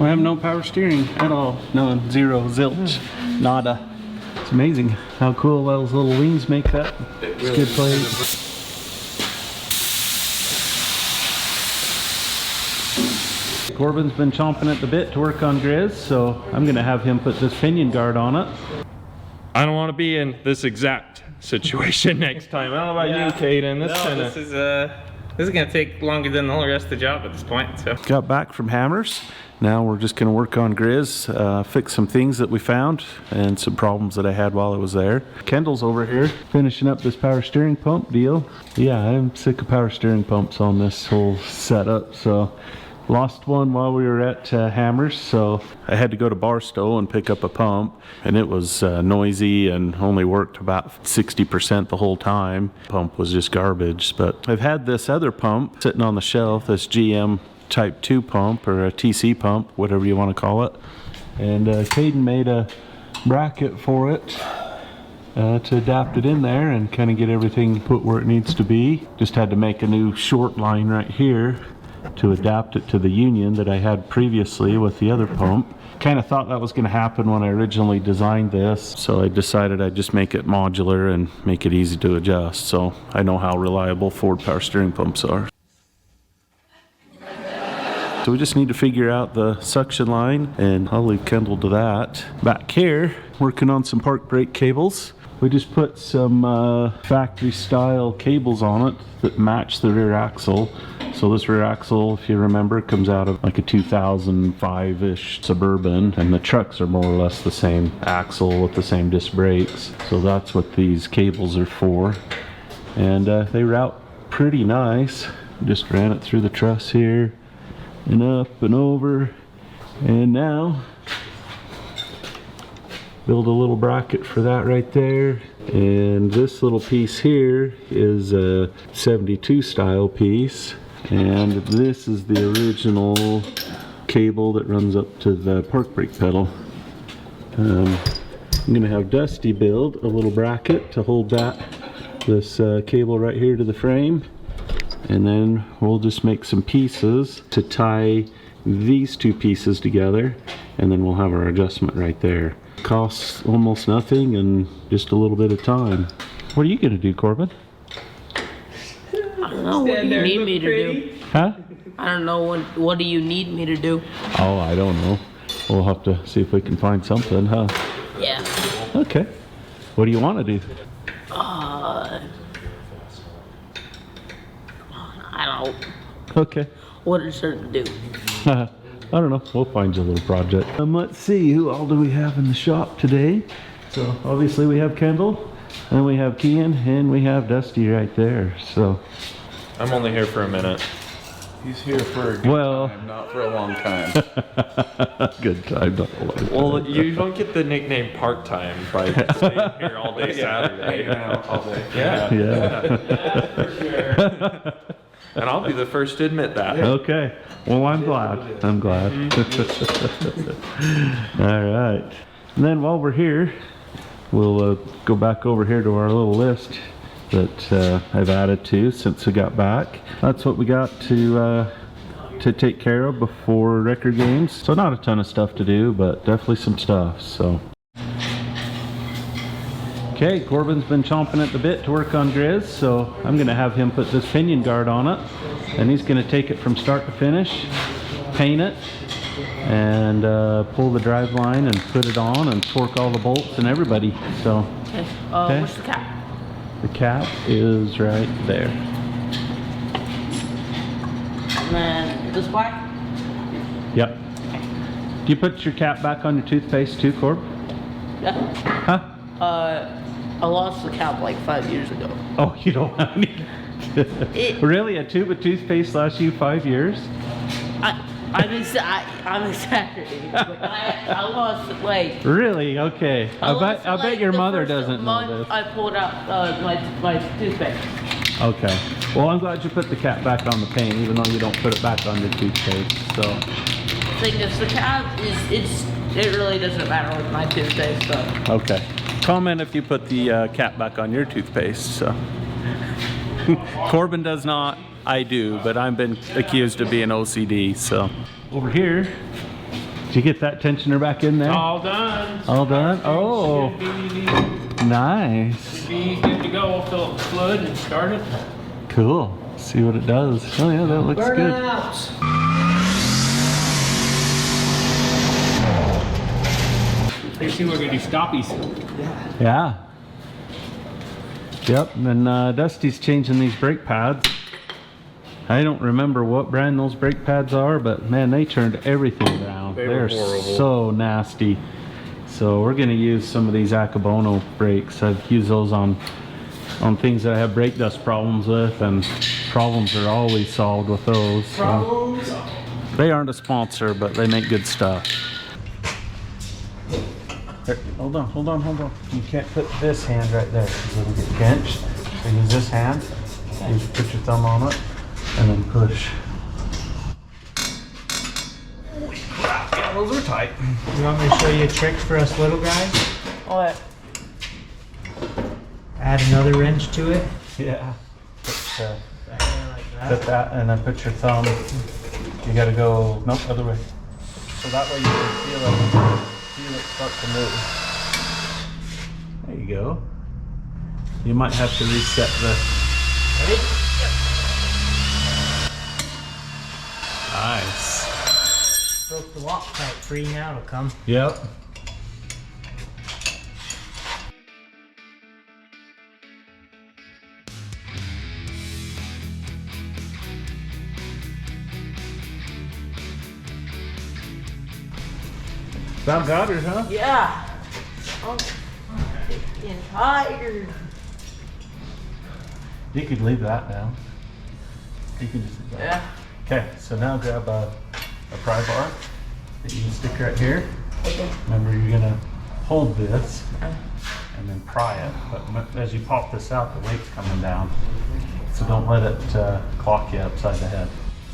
We have no power steering at all. None, zero, zilch, nada. It's amazing how cool those little wings make that. It's good place. Corbin's been chomping at the bit to work on Griz, so I'm gonna have him put this pinion guard on it. I don't want to be in this exact situation next time. I don't know about you, Caden. This is gonna take longer than the whole rest of the job at this point. So got back from Hammers. Now we're just gonna work on Griz, fix some things that we found and some problems that I had while I was there. Kendall's over here finishing up this power steering pump deal. Yeah, I'm sick of power steering pumps on this whole setup, so lost one while we were at Hammers, so I had to go to Barstow and pick up a pump, and it was noisy and only worked about 60% the whole time. Pump was just garbage. But I've had this other pump sitting on the shelf, this GM Type 2 pump, or a TC pump, whatever you want to call it, and Caden made a bracket for it to adapt it in there and kind of get everything put where it needs to be. Just had to make a new short line right here to adapt it to the union that I had previously with the other pump. Kind of thought that was going to happen when I originally designed this, so I decided I'd just make it modular and make it easy to adjust, so I know how reliable Ford power steering pumps are. So we just need to figure out the suction line, and I'll leave Kendall to that. Back here, working on some park brake cables. We just put some factory style cables on it that match the rear axle. So this rear axle, if you remember, comes out of like a 2005-ish Suburban, and the trucks are more or less the same axle with the same disc brakes. So that's what these cables are for. And they route pretty nice. Just ran it through the truss here and up and over, and now build a little bracket for that right there. And this little piece here is a 72 style piece, and this is the original cable that runs up to the park brake pedal. I'm gonna have Dusty build a little bracket to hold this cable right here to the frame, and then we'll just make some pieces to tie these two pieces together, and then we'll have our adjustment right there. Costs almost nothing and just a little bit of time. What are you gonna do, Corbin? I don't know. What do you need me to do? Huh? I don't know. What do you need me to do? Oh, I don't know. We'll have to see if we can find something, huh? Yeah. Okay. What do you want to do? I don't. Okay. What is there to do? I don't know. We'll find you a little project. Let's see. Who all do we have in the shop today? So obviously we have Kendall, and we have Kian, and we have Dusty right there. So I'm only here for a minute. He's here for a good time, not for a long time. Good time, not a long time. Well, you don't get the nickname part-time by staying here all day Saturday. All day. Yeah. For sure. And I'll be the first to admit that. Okay. Well, I'm glad. I'm glad. All right. And then while we're here, we'll go back over here to our little list that I've added to since we got back. That's what we got to take care of before record games. So not a ton of stuff to do, but definitely some stuff. So. Okay, Corbin's been chomping at the bit to work on Griz, so I'm gonna have him put this pinion guard on it, and he's gonna take it from start to finish, paint it, and pull the drive line and put it on and torque all the bolts and everybody. So, okay. Where's the cap? The cap is right there. And then this black? Yep. Do you put your cap back on your toothpaste too, Corb? Yeah. Huh? I lost the cap like 5 years ago. Oh, you don't have any? Really? A tube of toothpaste lasts you 5 years? I'm exaggerating. But I lost it like. Really? Okay. I bet your mother doesn't know this. I pulled out my toothpaste. Okay. Well, I'm glad you put the cap back on the paint, even though you don't put it back on your toothpaste. So. The thing is, the cap it really doesn't matter with my toothpaste. So. Okay. Comment if you put the cap back on your toothpaste. So. Corbin does not. I do, but I've been accused of being OCD. So. Over here, Did you get that tensioner back in there? All done. All done? Oh, Should be, nice. be good to go. Fill up the fluid and start it. Cool. See what it does. Oh yeah, that looks good. Let's see, we're gonna do stoppies. Yeah. Yep, and then Dusty's changing these brake pads. I don't remember what brand those brake pads are, but man, they turned everything down. They're so nasty. So we're gonna use some of these Akabono brakes. I've used those on things that I have brake dust problems with, and problems are always solved with those. So. They aren't a sponsor, but they make good stuff. Here, hold on. You can't put this hand right there because it'll get pinched. So use this hand, you just put your thumb on it, and then push. Holy crap, yeah, those are tight. You want me to show you a trick for us little guys? What? Add another wrench to it. Yeah. Back there like that. Put that, and then put your thumb. You gotta go, nope, other way. So that way you can feel it start to move. There you go. You might have to reset the. Ready? Nice. Broke the Loctite free now it'll come. Yep. About got it, huh? Yeah. I'm getting tired. You could leave that down. You can just leave that. Yeah. Okay, so now grab a pry bar that you can stick right here. Okay. Remember, you're gonna hold this and then pry it. But as you pop this out, the weight's coming down. So don't let it clock you upside the head.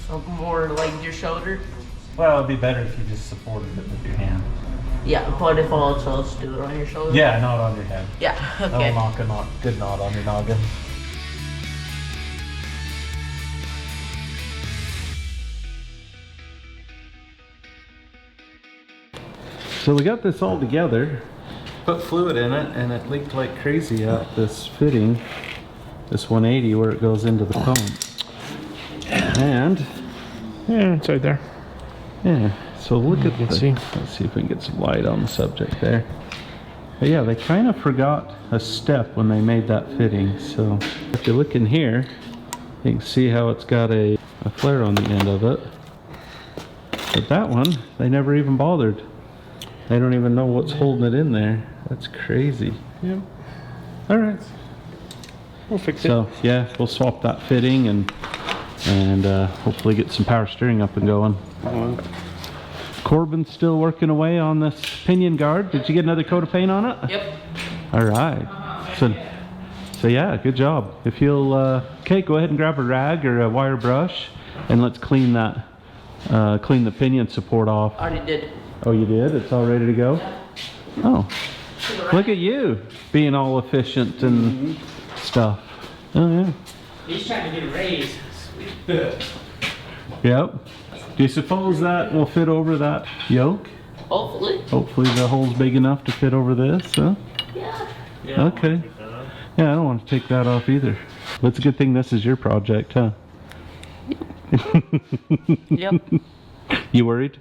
So more like your shoulder. Well, it'd be better if you just supported it with your hand. Yeah, but if I'll just do it on your shoulder. Yeah, not on your head. Yeah. That'll Okay. knock a good knot on your noggin. So we got this all together, put fluid in it, and it leaked like crazy out this fitting, this 180 where it goes into the pump. And Yeah, it's right there. yeah, so look at Let's the, see. let's see if we can get some light on the subject there. But yeah, they kind of forgot a step when they made that fitting. So if you look in here, you can see how it's got a flare on the end of it. But that one, they never even bothered. They don't even know what's holding it in there. That's crazy. Yep. All right. We'll fix it. So yeah, we'll swap that fitting and hopefully get some power steering up and going. Corbin's still working away on this pinion guard. Did you get another coat of paint on it? Yep. All right. So yeah, good job. If you'll, okay, go ahead and grab a rag or a wire brush, and let's clean that, clean the pinion support off. Already did. Oh, you did? It's all ready to go? Oh, look at you being all efficient and stuff. Oh yeah. He's trying to get a raise. Yep. Do you suppose that will fit over that yoke? Hopefully. Hopefully the hole's big enough to fit over this, huh? Yeah. Okay. Yeah, I don't want to take that off either. But it's a good thing this is your project, huh? Yep. You worried?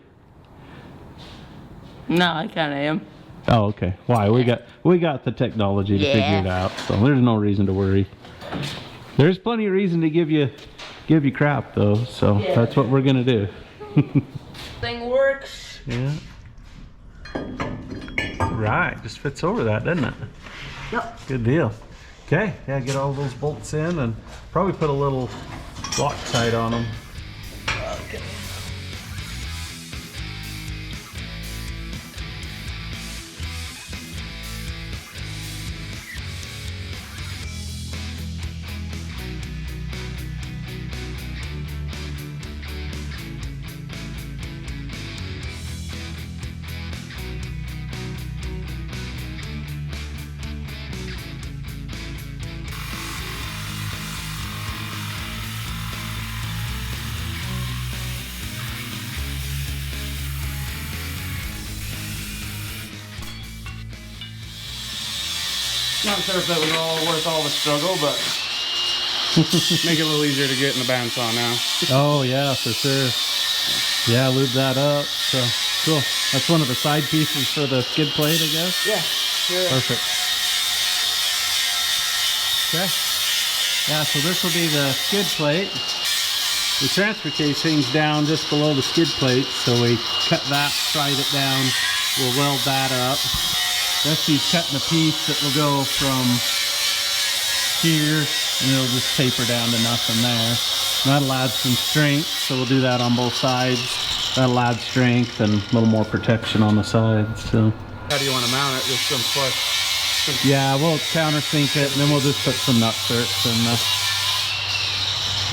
No, I kind of am. Oh, okay. Why? We got the technology to figure it out, so there's no reason to worry. There's plenty of reason to give you crap though, so that's what we're gonna do. Thing works. Yeah. Right, just fits over that, doesn't it? Yep. Good deal. Okay, yeah, get all those bolts in and probably put a little Loctite on them. Okay. Not sure if that was all worth all the struggle, but make it a little easier to get in the bandsaw now. Oh yeah, for sure. Yeah, lube that up. So cool. That's one of the side pieces for the skid plate, I guess. Yeah, sure. Perfect. Okay. Yeah, so this will be the skid plate. The transfer case hangs down just below the skid plate, so we cut that, slide it down. We'll weld that up. Dusty's cutting a piece that will go from here, and it'll just taper down to nothing there. That'll add some strength, so we'll do that on both sides. That'll add strength and a little more protection on the sides. So. How do you want to mount it? Just some flush. Yeah, we'll countersink it, and then we'll just put some nut certs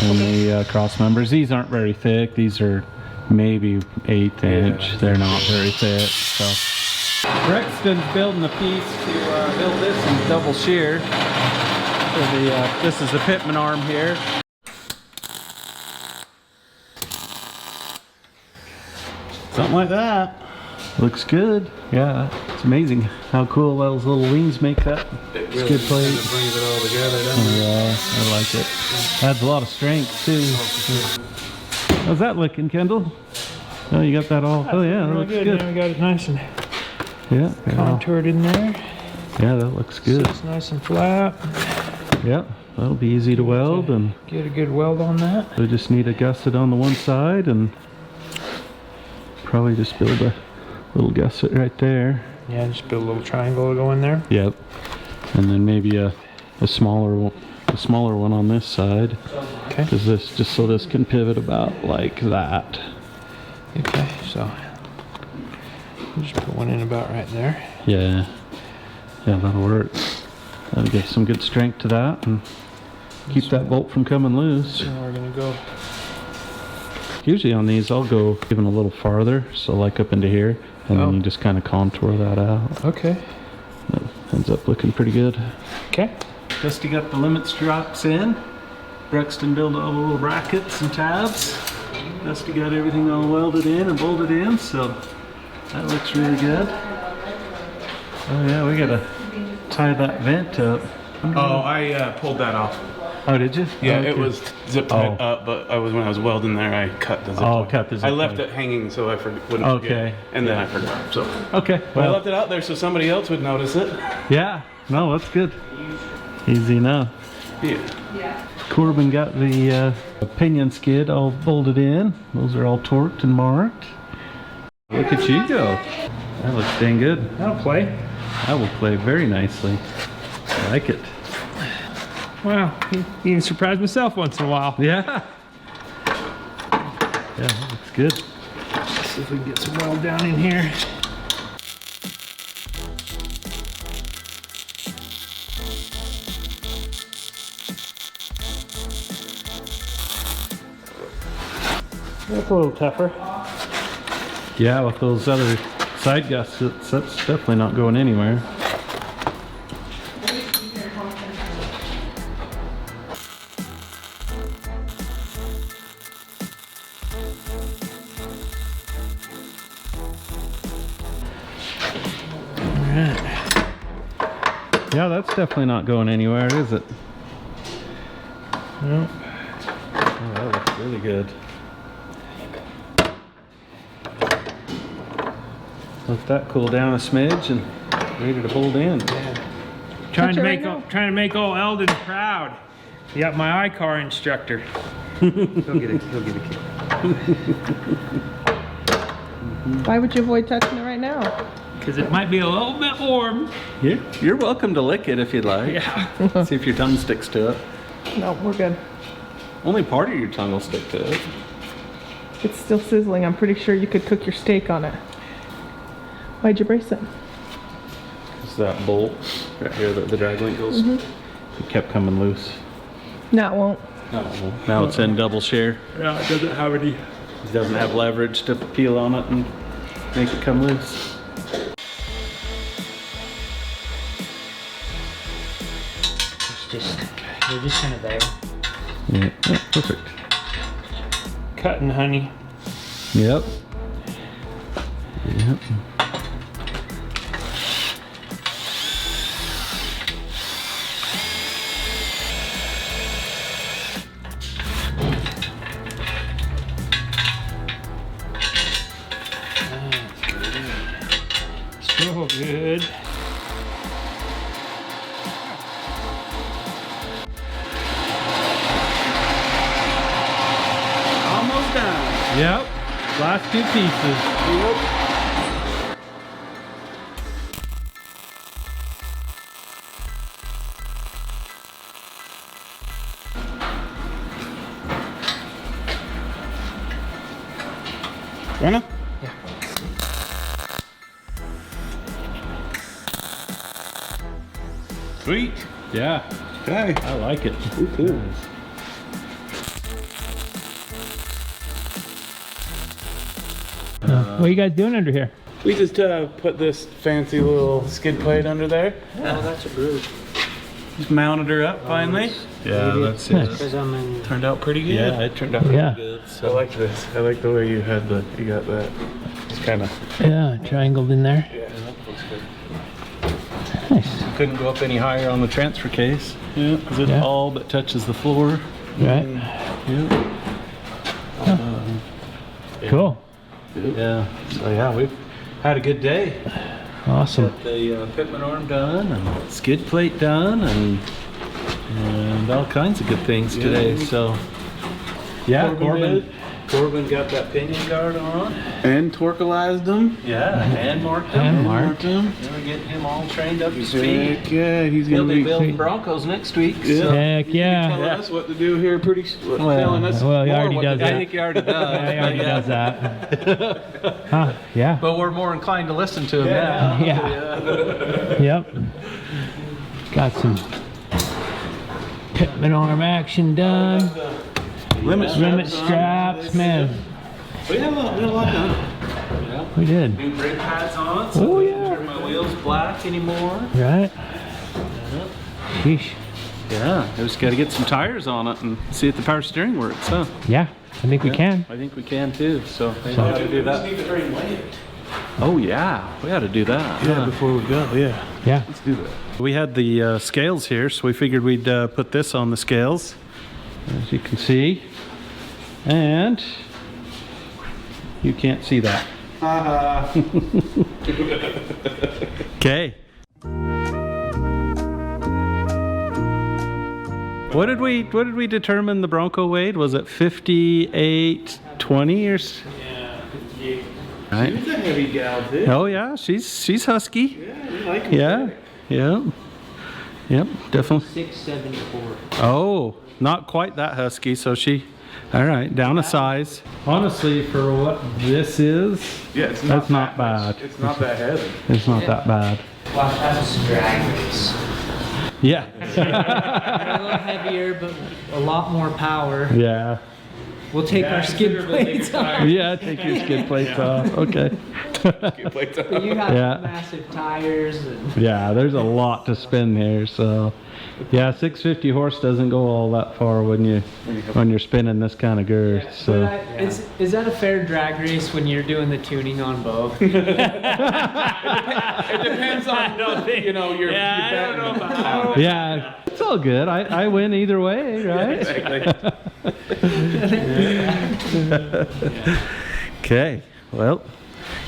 in the cross members. These aren't very thick. These are maybe 1/8 inch. They're not very thick. So. Brexton's building a piece to build this in double shear. So this is the pitman arm here. Something like that. Looks good. Yeah, it's amazing how cool those little wings make that skid plate. It brings it all together, doesn't Oh, yeah, I like it. Adds a lot of strength too. How's that looking, Kendall? Oh, you got that all. Oh yeah, that looks good. Now we got it nice and Yeah, contoured in there. yeah, that looks good. It's nice and flat. Yeah, that'll be easy to weld, and Get a good weld on that. we just need a gusset on the one side, and probably just build a little gusset right there. Yeah, just build a little triangle to go in there. Yep, and then maybe a smaller one on this side. Okay. Because this, just so this can pivot about like that. Okay, so just put one in about right there. Yeah, yeah, that'll work. That'll give some good strength to that and keep that bolt from coming loose. So we're gonna go. Usually on these, I'll go even a little farther, so like up into here, and then you just kind of contour that out. Okay. That ends up looking pretty good. Okay. Dusty got the limit straps in. Brexton built all the little brackets and tabs. Dusty got everything all welded in and bolted in, so that looks really good. Oh yeah, we gotta tie that vent up. Oh, I pulled that off. Oh, did you? Yeah, Oh, okay. it was zip tied up, but when I was welding there, I cut the zip tie. Cut the zip I left tie. it hanging so I wouldn't forget. Okay. And then I forgot. So Okay, I well, left it out there so somebody else would notice it. yeah, no, that's good. Easy enough. Yeah. Corbin got the pinion skid all bolted in. Those are all torqued and marked. Look at you go. That looks dang good. That'll play. That will play very nicely. I like it. Wow. Even surprise myself once in a while. Yeah. Yeah, that looks good. Let's see if we can get some weld down in here. That's a little tougher. Yeah, with those other side gussets, that's definitely not going anywhere. Yeah, that's definitely not going anywhere, is it? Nope. Oh, that looks really good. Let that cool down a smidge and ready to bolt in. Trying to make old Eldon proud. You got my iCar instructor. He'll get a kick. Why would you avoid touching it right now? Because it might be a little bit warm. You're welcome to lick it if you'd like. Yeah. See if your tongue sticks to it. No, we're good. Only part of your tongue will stick to it. It's still sizzling. I'm pretty sure you could cook your steak on it. Why'd you brace it? It's that bolt right here that the drag link goes. It kept coming loose. No, it won't. Now it's in double share. Yeah, it doesn't have any. It doesn't have leverage to peel on it and make it come loose. They're just kind of there. Yeah, oh, perfect. Cutting, honey. Yep. Yep. Oh, good. Almost done. Yep. Last two pieces. Wanna? Sweet. Yeah, Okay. I like it. Me too. What are you guys doing under here? We just put this fancy little skid plate under there. Oh, that's a groove. Just mounted her up finally. Yeah, that's it. Because I'm in. Turned out pretty good. Yeah, it turned out pretty Yeah. good. I So like this. I like the way you got that. It's kind of. Yeah, triangled in there. Yeah, that looks good. Nice. couldn't go up any higher on the transfer case. Yeah, because it Yeah. all but touches the floor. Right. Yeah. Cool. Yeah. So yeah, we've had a good day. Awesome. Got the pitman arm done and skid plate done and all kinds of good things today. So yeah, Corbin got that pinion guard on. And torquilized them. Yeah, and marked him. And marked. them. We're getting him all trained up to speed. Heck yeah, he's He'll gonna be be building Broncos next week. Yeah. So. Heck yeah. telling us what to do here pretty telling us well, he more already what does to I that. think he already does. Yeah, he already but does that. Huh, yeah. But we're more inclined to listen to him now. Yeah. Yep. Got some pitman arm action done. Limit Limit straps, man. We had a lot done. We did. New brake pads on it, so Oh, I yeah. don't turn my wheels black anymore. Right? Sheesh. Yeah, I just got to get some tires on it and see if the power steering works, huh? Yeah, I think we can. I think we can too, so maybe we ought to do that. need to frame weight. Oh yeah, we ought to do that. Yeah, before we go, yeah. Yeah. Let's do that. We had the scales here, so we figured we'd put this on the scales, as you can see. And you can't see that. Okay. What did we determine the Bronco weighed? Was it 58.20 or? Right. She's a heavy gal too. Oh yeah, she's husky. Yeah, we like her. Yeah, yeah, yep, definitely. 674. Oh, not quite that husky. So she, all right, down a size. Honestly, for what this is, Yeah, it's that's not that much. bad. It's not that heavy. It's not that bad. Well, that's a drag race. Yeah. A little heavier, but a lot more power. Yeah. We'll take our skid plates off. Yeah. Take your skid plates off. Okay. But you have Yeah. massive tires and Yeah. There's a lot to spin here. So, yeah, 650 horse doesn't go all that far when you're spinning this kind of girth. So. is that a fair drag race when you're doing the tuning on both? It depends on you know your I don't know about Yeah, it's all good. I win either way, right? Okay, well,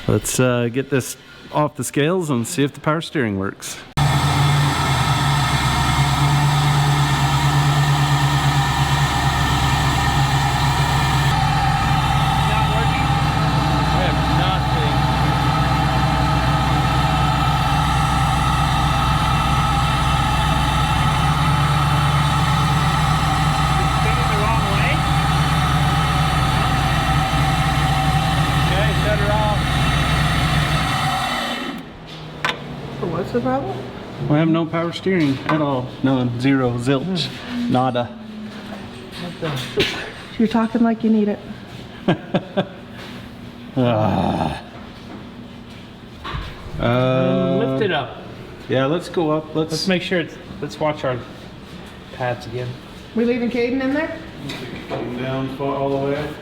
let's get this off the scales and see if the power steering works. What's the problem? We have no power steering at all. None, zero, zilch, nada. You're talking like you need it. Lift it up. Yeah, let's go up. Let's make sure let's watch our pads again. We leaving Caden in there? down all the way.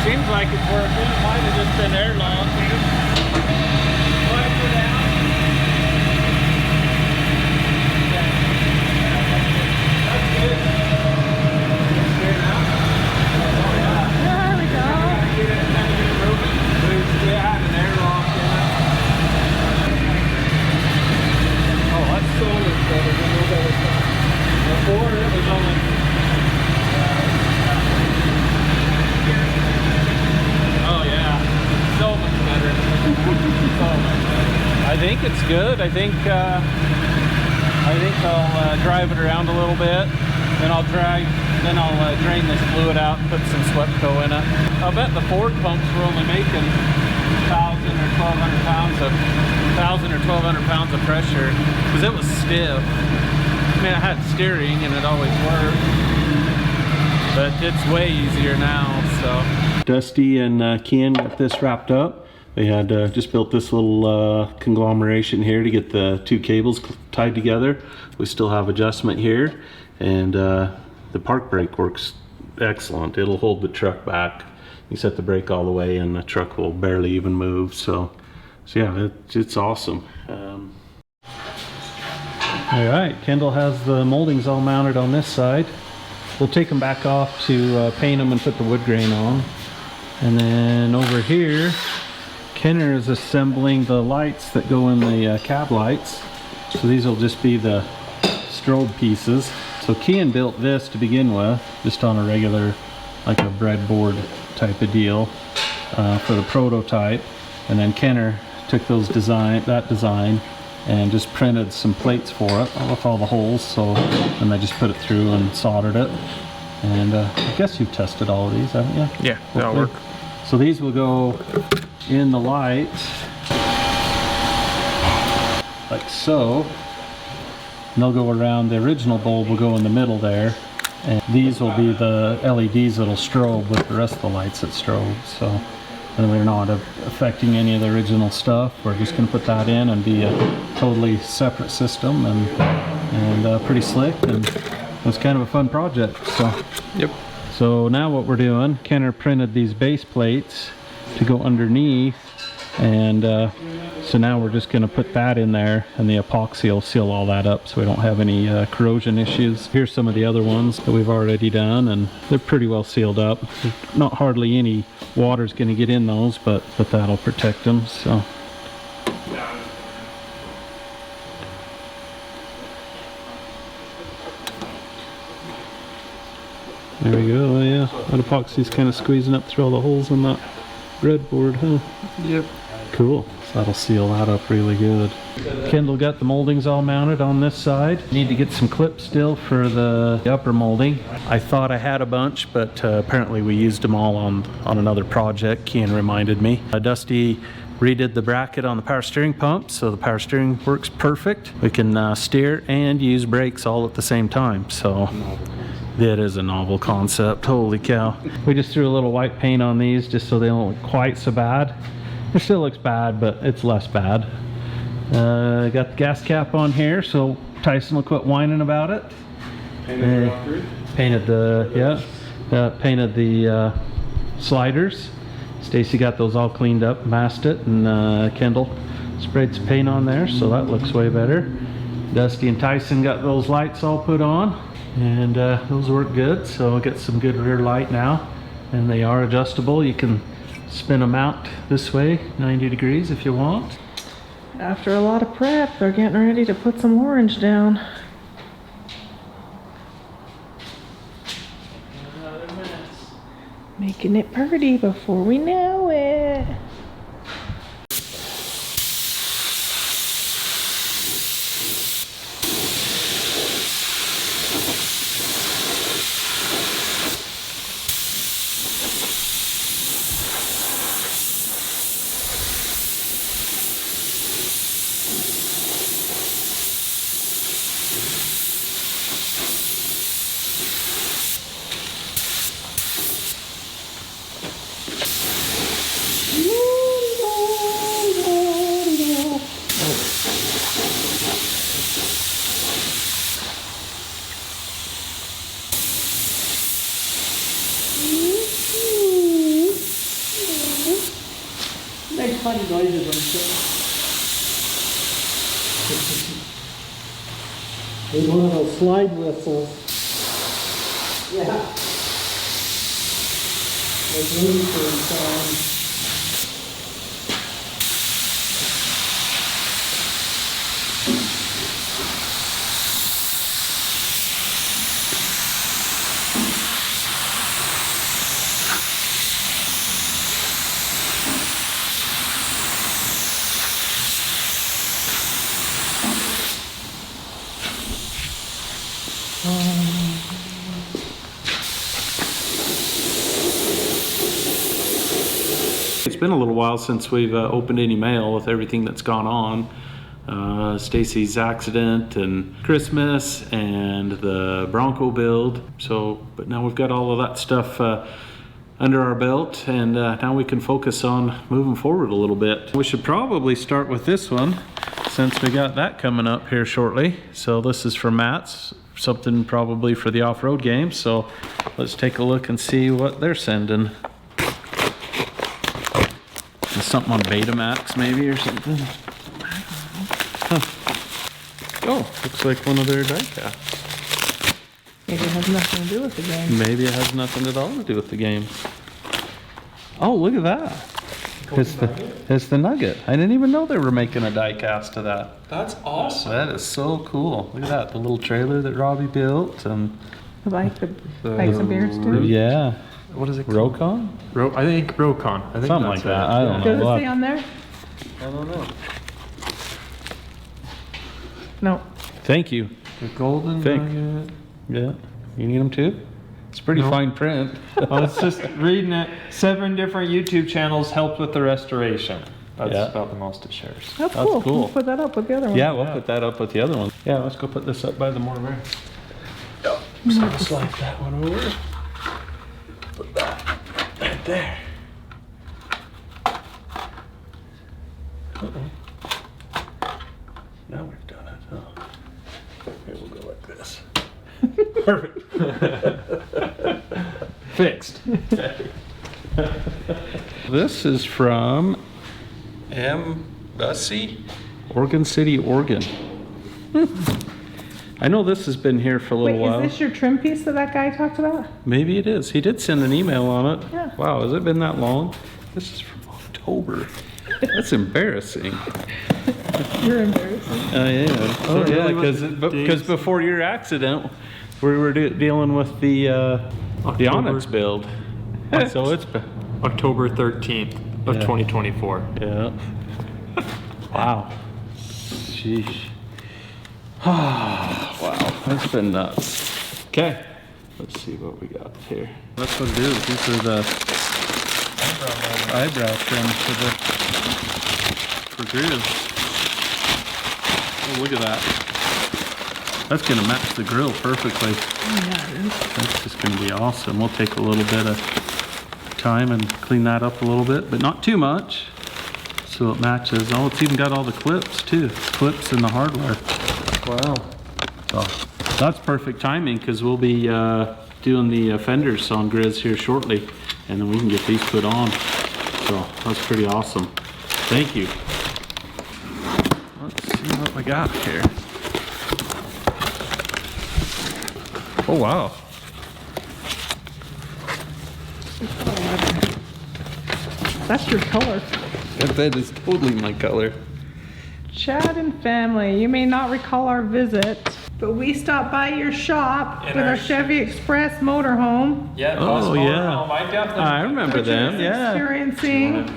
See Seems like it's working. It might have just been airlock. Wipe it out. That's good. There we go. It had an airlock in it. Oh, that's solar stuff. I didn't know that was done. Before it was only. Oh yeah, so much better. So much better. I think it's good. I think I'll drive it around a little bit. Then I'll drain this fluid out and put some Swept-Co in it. I'll bet the Ford pumps were only making 1,000 or 1,200 pounds of pressure because it was stiff. I mean, I had steering and it always worked, but it's way easier now. So Dusty and Ken got this wrapped up. They had just built this little conglomeration here to get the two cables tied together. We still have adjustment here, and the park brake works excellent. It'll hold the truck back. You set the brake all the way and the truck will barely even move. So yeah, it's awesome. All right, Kendall has the moldings all mounted on this side. We'll take them back off to paint them and put the wood grain on. And then over here, Kenner is assembling the lights that go in the cab lights. So these will just be the strobe pieces. So Ken built this to begin with, just on a regular, like a breadboard type of deal for the prototype. And then Kenner took that design and just printed some plates for it with all the holes. So, and they just put it through and soldered it. And I guess you've tested all of these, haven't you? yeah, that'll work. So these will go in the light, like so. And they'll go around, the original bulb will go in the middle there. And these will be the LEDs that'll strobe with the rest of the lights that strobe. So, and we're not affecting any of the original stuff. We're just gonna put that in and be a totally separate system, and pretty slick, and it was kind of a fun project. So, Yep. so now what we're doing, Kenner printed these base plates to go underneath, and so now we're just going to put that in there, and the epoxy will seal all that up so we don't have any corrosion issues. Here's some of the other ones that we've already done, and they're pretty well sealed up. Not hardly any water's going to get in those, but that'll protect them. So. There we go. Yeah, that epoxy's kind of squeezing up through all the holes in that breadboard, huh? Yep. Cool. So that'll seal that up really good. Kendall got the moldings all mounted on this side. Need to get some clips still for the upper molding. I thought I had a bunch, but apparently we used them all on another project. Ken reminded me. Dusty redid the bracket on the power steering pump, so the power steering works perfect. We can steer and use brakes all at the same time. So that is a novel concept. Holy cow. We just threw a little white paint on these just so they don't look quite so bad. It still looks bad, but it's less bad. Got the gas cap on here, so Tyson will quit whining about it. Painted the sliders. Stacy got those all cleaned up, masked it, and Kendall sprayed some paint on there, so that looks way better. Dusty and Tyson got those lights all put on, and those work good, so we'll get some good rear light now. And they are adjustable. You can spin them out this way, 90 degrees if you want. After a lot of prep, they're getting ready to put some orange down. Making it pretty before we know it. funny noises when it's one of those slide whistles. Yeah. Like Looney Tunes sound. It's been a little while since we've opened any mail with everything that's gone on. Stacy's accident and Christmas and the Bronco build. So, but now we've got all of that stuff under our belt, and now we can focus on moving forward a little bit. We should probably start with this one since we got that coming up here shortly. So this is from Matt's, something probably for the off-road game. So let's take a look and see what they're sending. Something on Betamax maybe or something. Huh. Oh, looks like one of their die casts. Maybe it has nothing to do with the game. Maybe it has nothing at all to do with the game. Oh, look at that. It's the Nugget. I didn't even know they were making a die cast of that. That's awesome. That is so cool. Look at that, the little trailer that Robbie built, and The bikes and beers too? yeah. What is it called? Rokon? I think Rokon. I think Something that's like that. it. I don't know. Does it Look. say on there? I don't know. No. Thank you. The golden nugget. Yeah. You need them too? It's pretty No. fine print. I was just reading it. 7 different YouTube channels helped with the restoration. That's Yeah. about the most it shares. That's That's cool. cool. We'll put that up with the other one. Yeah, we'll put that up with the other one. Yeah, let's go put this up by the mortar. Yep. So slide that one over. Put that right there. Now we've done it. Oh. Here we'll go like this. Perfect. Fixed. This is from M. Bussy, Oregon City, Oregon. I know this has been here for a little Wait, while. is this your trim piece that guy talked about? Maybe it is. He did send an email on it. Yeah. Wow, has it been that long? This is from October. That's embarrassing. You're embarrassing. I am. Oh yeah, because before your accident, we were dealing with the Onyx build. So it's been, October 13th of Yeah. 2024. yeah. Wow. Sheesh. Wow, that's been nuts. Okay, let's see what we got here. That's what it is. These are the eyebrow trim for Griz. Oh, look at that. That's gonna match the grill perfectly. That's just gonna be awesome. We'll take a little bit of time and clean that up a little bit, but not too much, so it matches. Oh, it's even got all the clips too. Clips and the hardware. Wow. So that's perfect timing because we'll be doing the fenders on Griz here shortly, and then we can get these put on. So that's pretty awesome. Thank you. Let's see what we got here. Oh wow. That's your color. That is totally my color. Chad and family, you may not recall our visit, but we stopped by your shop with our Chevy Express motorhome. Yeah, Oh yeah. I definitely. I remember them. Yeah. Experiencing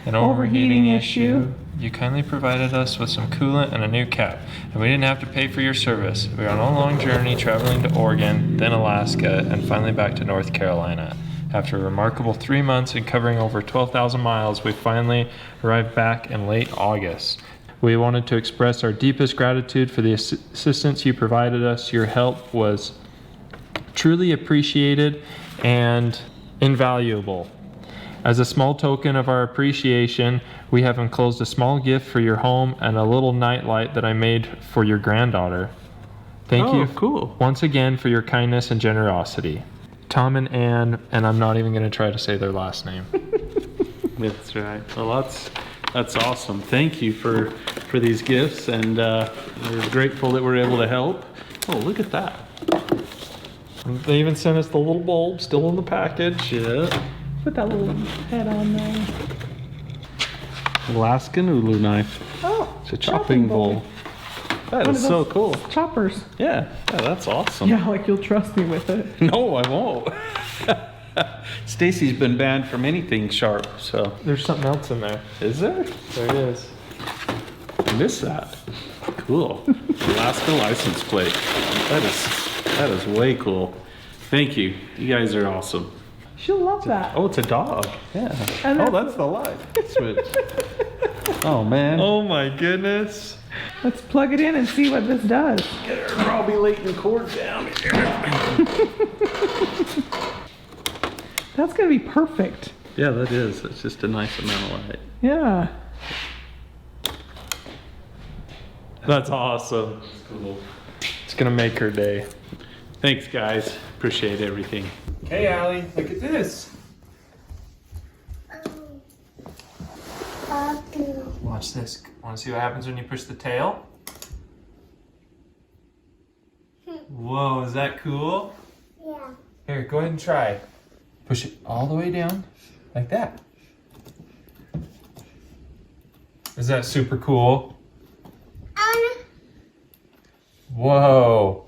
An overheating issue. You kindly provided us with some coolant and a new cap, and we didn't have to pay for your service. We were on a long journey traveling to Oregon, then Alaska, and finally back to North Carolina. After a remarkable 3 months and covering over 12,000 miles, we finally arrived back in late August. We wanted to express our deepest gratitude for the assistance you provided us. Your help was truly appreciated and invaluable. As a small token of our appreciation, we have enclosed a small gift for your home and a little nightlight that I made for your granddaughter. Thank you Cool. once again for your kindness and generosity. Tom and Ann, and I'm not even going to try to say their last name. That's right. Well, That's awesome. Thank you for these gifts, and we're grateful that we're able to help. Oh, look at that. They even sent us the little bulb still in the package. Yeah. Put that little head on there. Alaskan ulu knife. Oh, It's a chopping bowl. That One is of so those cool. Choppers. Yeah, that's awesome. Yeah, like you'll trust me with it. No, I won't. Stacy's been banned from anything sharp, so. There's something else in there. Is there? There it is. I missed that. Cool. Alaska license plate. That is way cool. Thank you. You guys are awesome. She'll love that. Oh, it's a dog. Yeah. And Oh, that's the light switch. Oh man. Oh my goodness. Let's plug it in and see what this does. Get our Robbie Layton cord down here. That's gonna be perfect. Yeah, that is. It's just a nice amount of light. Yeah. That's awesome. Cool. It's gonna make her day. Thanks, guys. Appreciate everything. Hey, Allie, look at this. Watch this. Want to see what happens when you push the tail? Whoa, is that cool? Yeah. Here, go ahead and try. Push it all the way down, like that. Is that super cool? Whoa.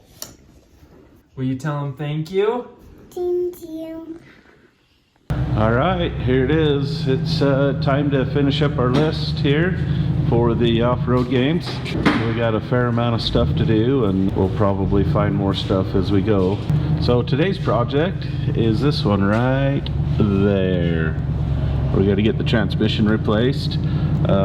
Will you tell him thank you? Thank you. All right, here it is. It's time to finish up our list here for the off-road games. We got a fair amount of stuff to do, and we'll probably find more stuff as we go. So today's project is this one right there. We got to get the transmission replaced.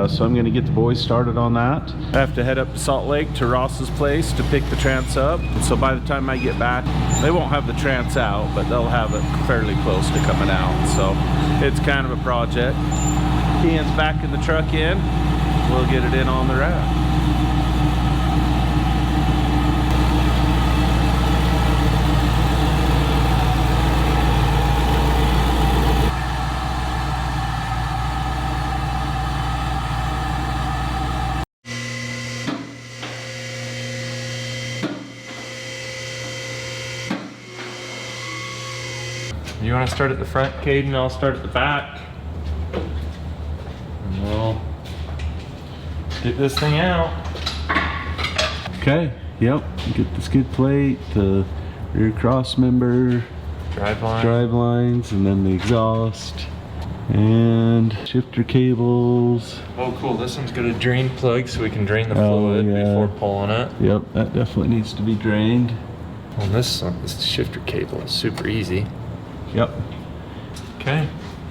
So I'm going to get the boys started on that. I have to head up to Salt Lake to Ross's place to pick the trans up. So by the time I get back, they won't have the trans out, but they'll have it fairly close to coming out. So it's kind of a project. Ian's backing the truck in. We'll get it in on the rack. You want to start at the front, Caden? I'll start at the back. And we'll get this thing out. Okay, yep. Get the skid plate, the rear cross member, Drive line. drive lines, and then the exhaust, and shifter cables. Oh, cool. This one's got a drain plug so we can drain the Oh, fluid yeah. before pulling it. Yep, that definitely needs to be drained. Well, this shifter cable is super easy. Yep. Okay.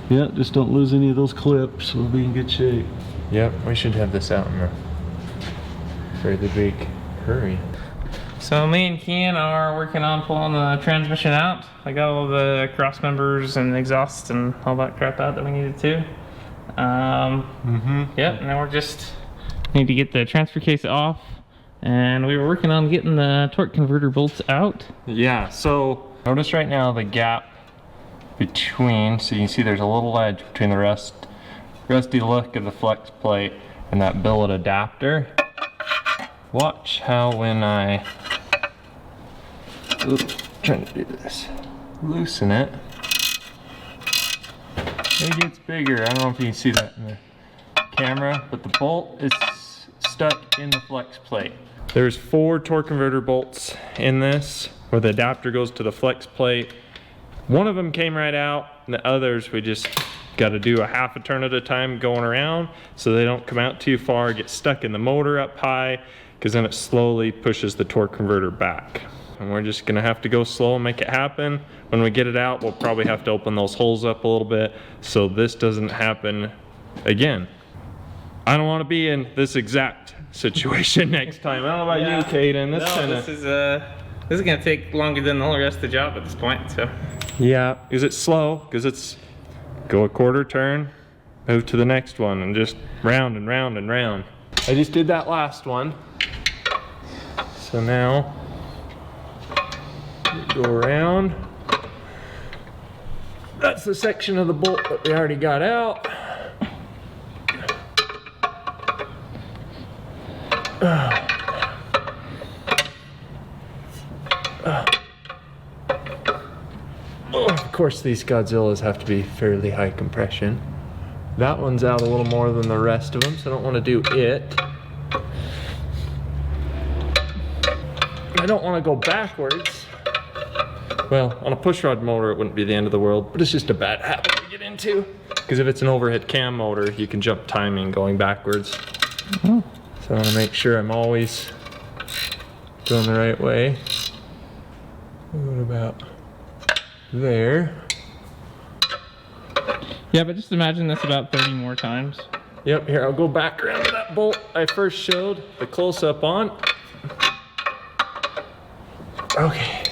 Yeah, just don't lose any of those clips. We'll be in good shape. Yep, we should have this out in a fairly big hurry. So me and Kian are working on pulling the transmission out. I got all the cross members and exhaust and all that crap out that we needed to. Yep, and then we're just need to get the transfer case off. And we were working on getting the torque converter bolts out. Yeah, so notice right now the gap between, so you can see there's a little ledge between the rusty look of the flex plate and that billet adapter. Watch how when I trying to do this, loosen it, it gets bigger. I don't know if you can see that in the camera, but the bolt is stuck in the flex plate. There's 4 torque converter bolts in this where the adapter goes to the flex plate. One of them came right out, and the others we just got to do a half a turn at a time going around so they don't come out too far, get stuck in the motor up high, because then it slowly pushes the torque converter back. And we're just gonna have to go slow and make it happen. When we get it out, we'll probably have to open those holes up a little bit so this doesn't happen again. I don't want to be in this exact situation next time. I don't know about you, Caden. This is gonna take longer than the whole rest of the job at this point. So yeah, is it slow? Because it's go a quarter turn, move to the next one, and just round and round and round. I just did that last one. So now, go around. That's the section of the bolt that we already got out. Of course, these Godzillas have to be fairly high compression. That one's out a little more than the rest of them, so I don't want to do it. I don't want to go backwards. Well, on a pushrod motor, it wouldn't be the end of the world, but it's just a bad habit to get into. Because if it's an overhead cam motor, you can jump timing going backwards. So I want to make sure I'm always going the right way. What about there? Yeah, but just imagine this about 30 more times. Yep, here, I'll go back around to that bolt I first showed the close-up on. Okay.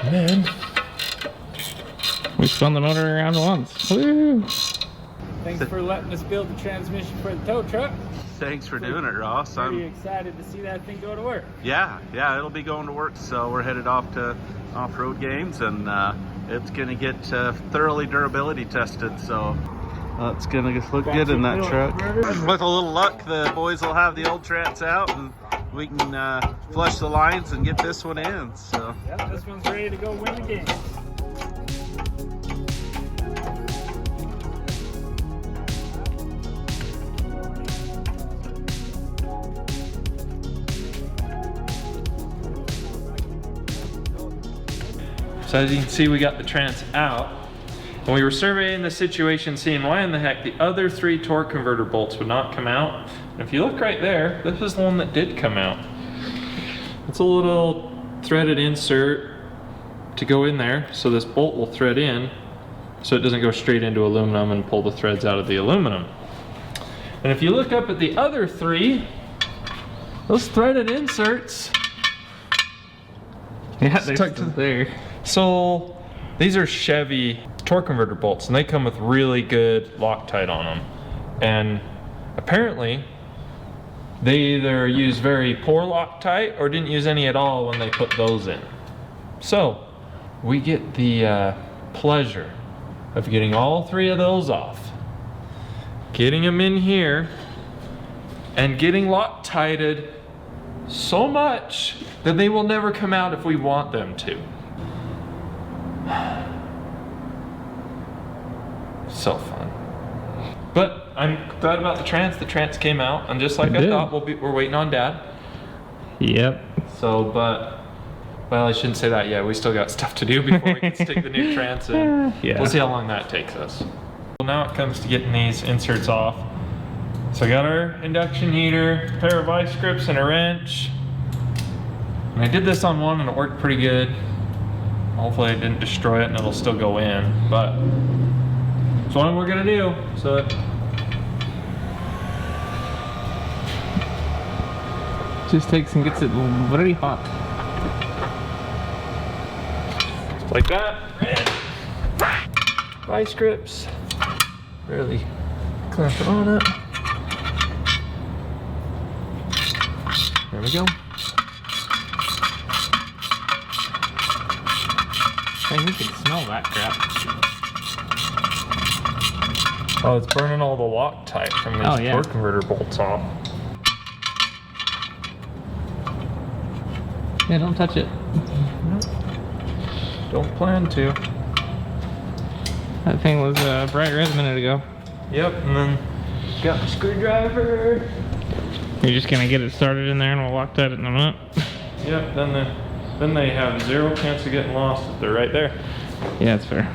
And then We spun the motor around once. Woo! Thanks for letting us build the transmission for the tow truck. Thanks for doing it, Ross. Pretty excited to see that thing go to work. Yeah, it'll be going to work. So we're headed off to off-road games, and it's gonna get thoroughly durability tested. So it's gonna look good in that truck. With a little luck, the boys will have the old tracks out, and we can flush the lines and get this one in. So Yep, this one's ready to go win the game. So as you can see, we got the trans out. And we were surveying the situation, seeing why in the heck the other 3 torque converter bolts would not come out. And if you look right there, this is the one that did come out. It's a little threaded insert to go in there, so this bolt will thread in, so it doesn't go straight into aluminum and pull the threads out of the aluminum. And if you look up at the other 3, those threaded inserts, Yeah, they're stuck to there. so these are Chevy torque converter bolts, and they come with really good Loctite on them. And apparently, they either use very poor Loctite or didn't use any at all when they put those in. So we get the pleasure of getting all 3 of those off, getting them in here, and getting Loctited so much that they will never come out if we want them to. So fun. But I'm glad about the trans. The trans came out, and just like I thought, we're waiting on Dad. Yep. So, but, well, I shouldn't say that yet. We still got stuff to do before we can stick the new trans in. Yeah. We'll see how long that takes us. Well, now it comes to getting these inserts off. So I got our induction heater, a pair of vice grips, and a wrench. And I did this on one, and it worked pretty good. Hopefully I didn't destroy it, and it'll still go in. But that's what we're gonna do. So Just takes and gets it very hot. like that. Vice grips. Really clamp it on it. There we go. Man, you can smell that crap. Oh, it's burning all the Loctite from these torque converter bolts off. Yeah, don't touch it. Nope. Don't plan to. That thing was bright red a minute ago. Yep, and then got the screwdriver. You're just gonna get it started in there and we'll lock that in a minute. Yep, then they have 0 chance of getting lost if they're right there. Yeah, that's fair.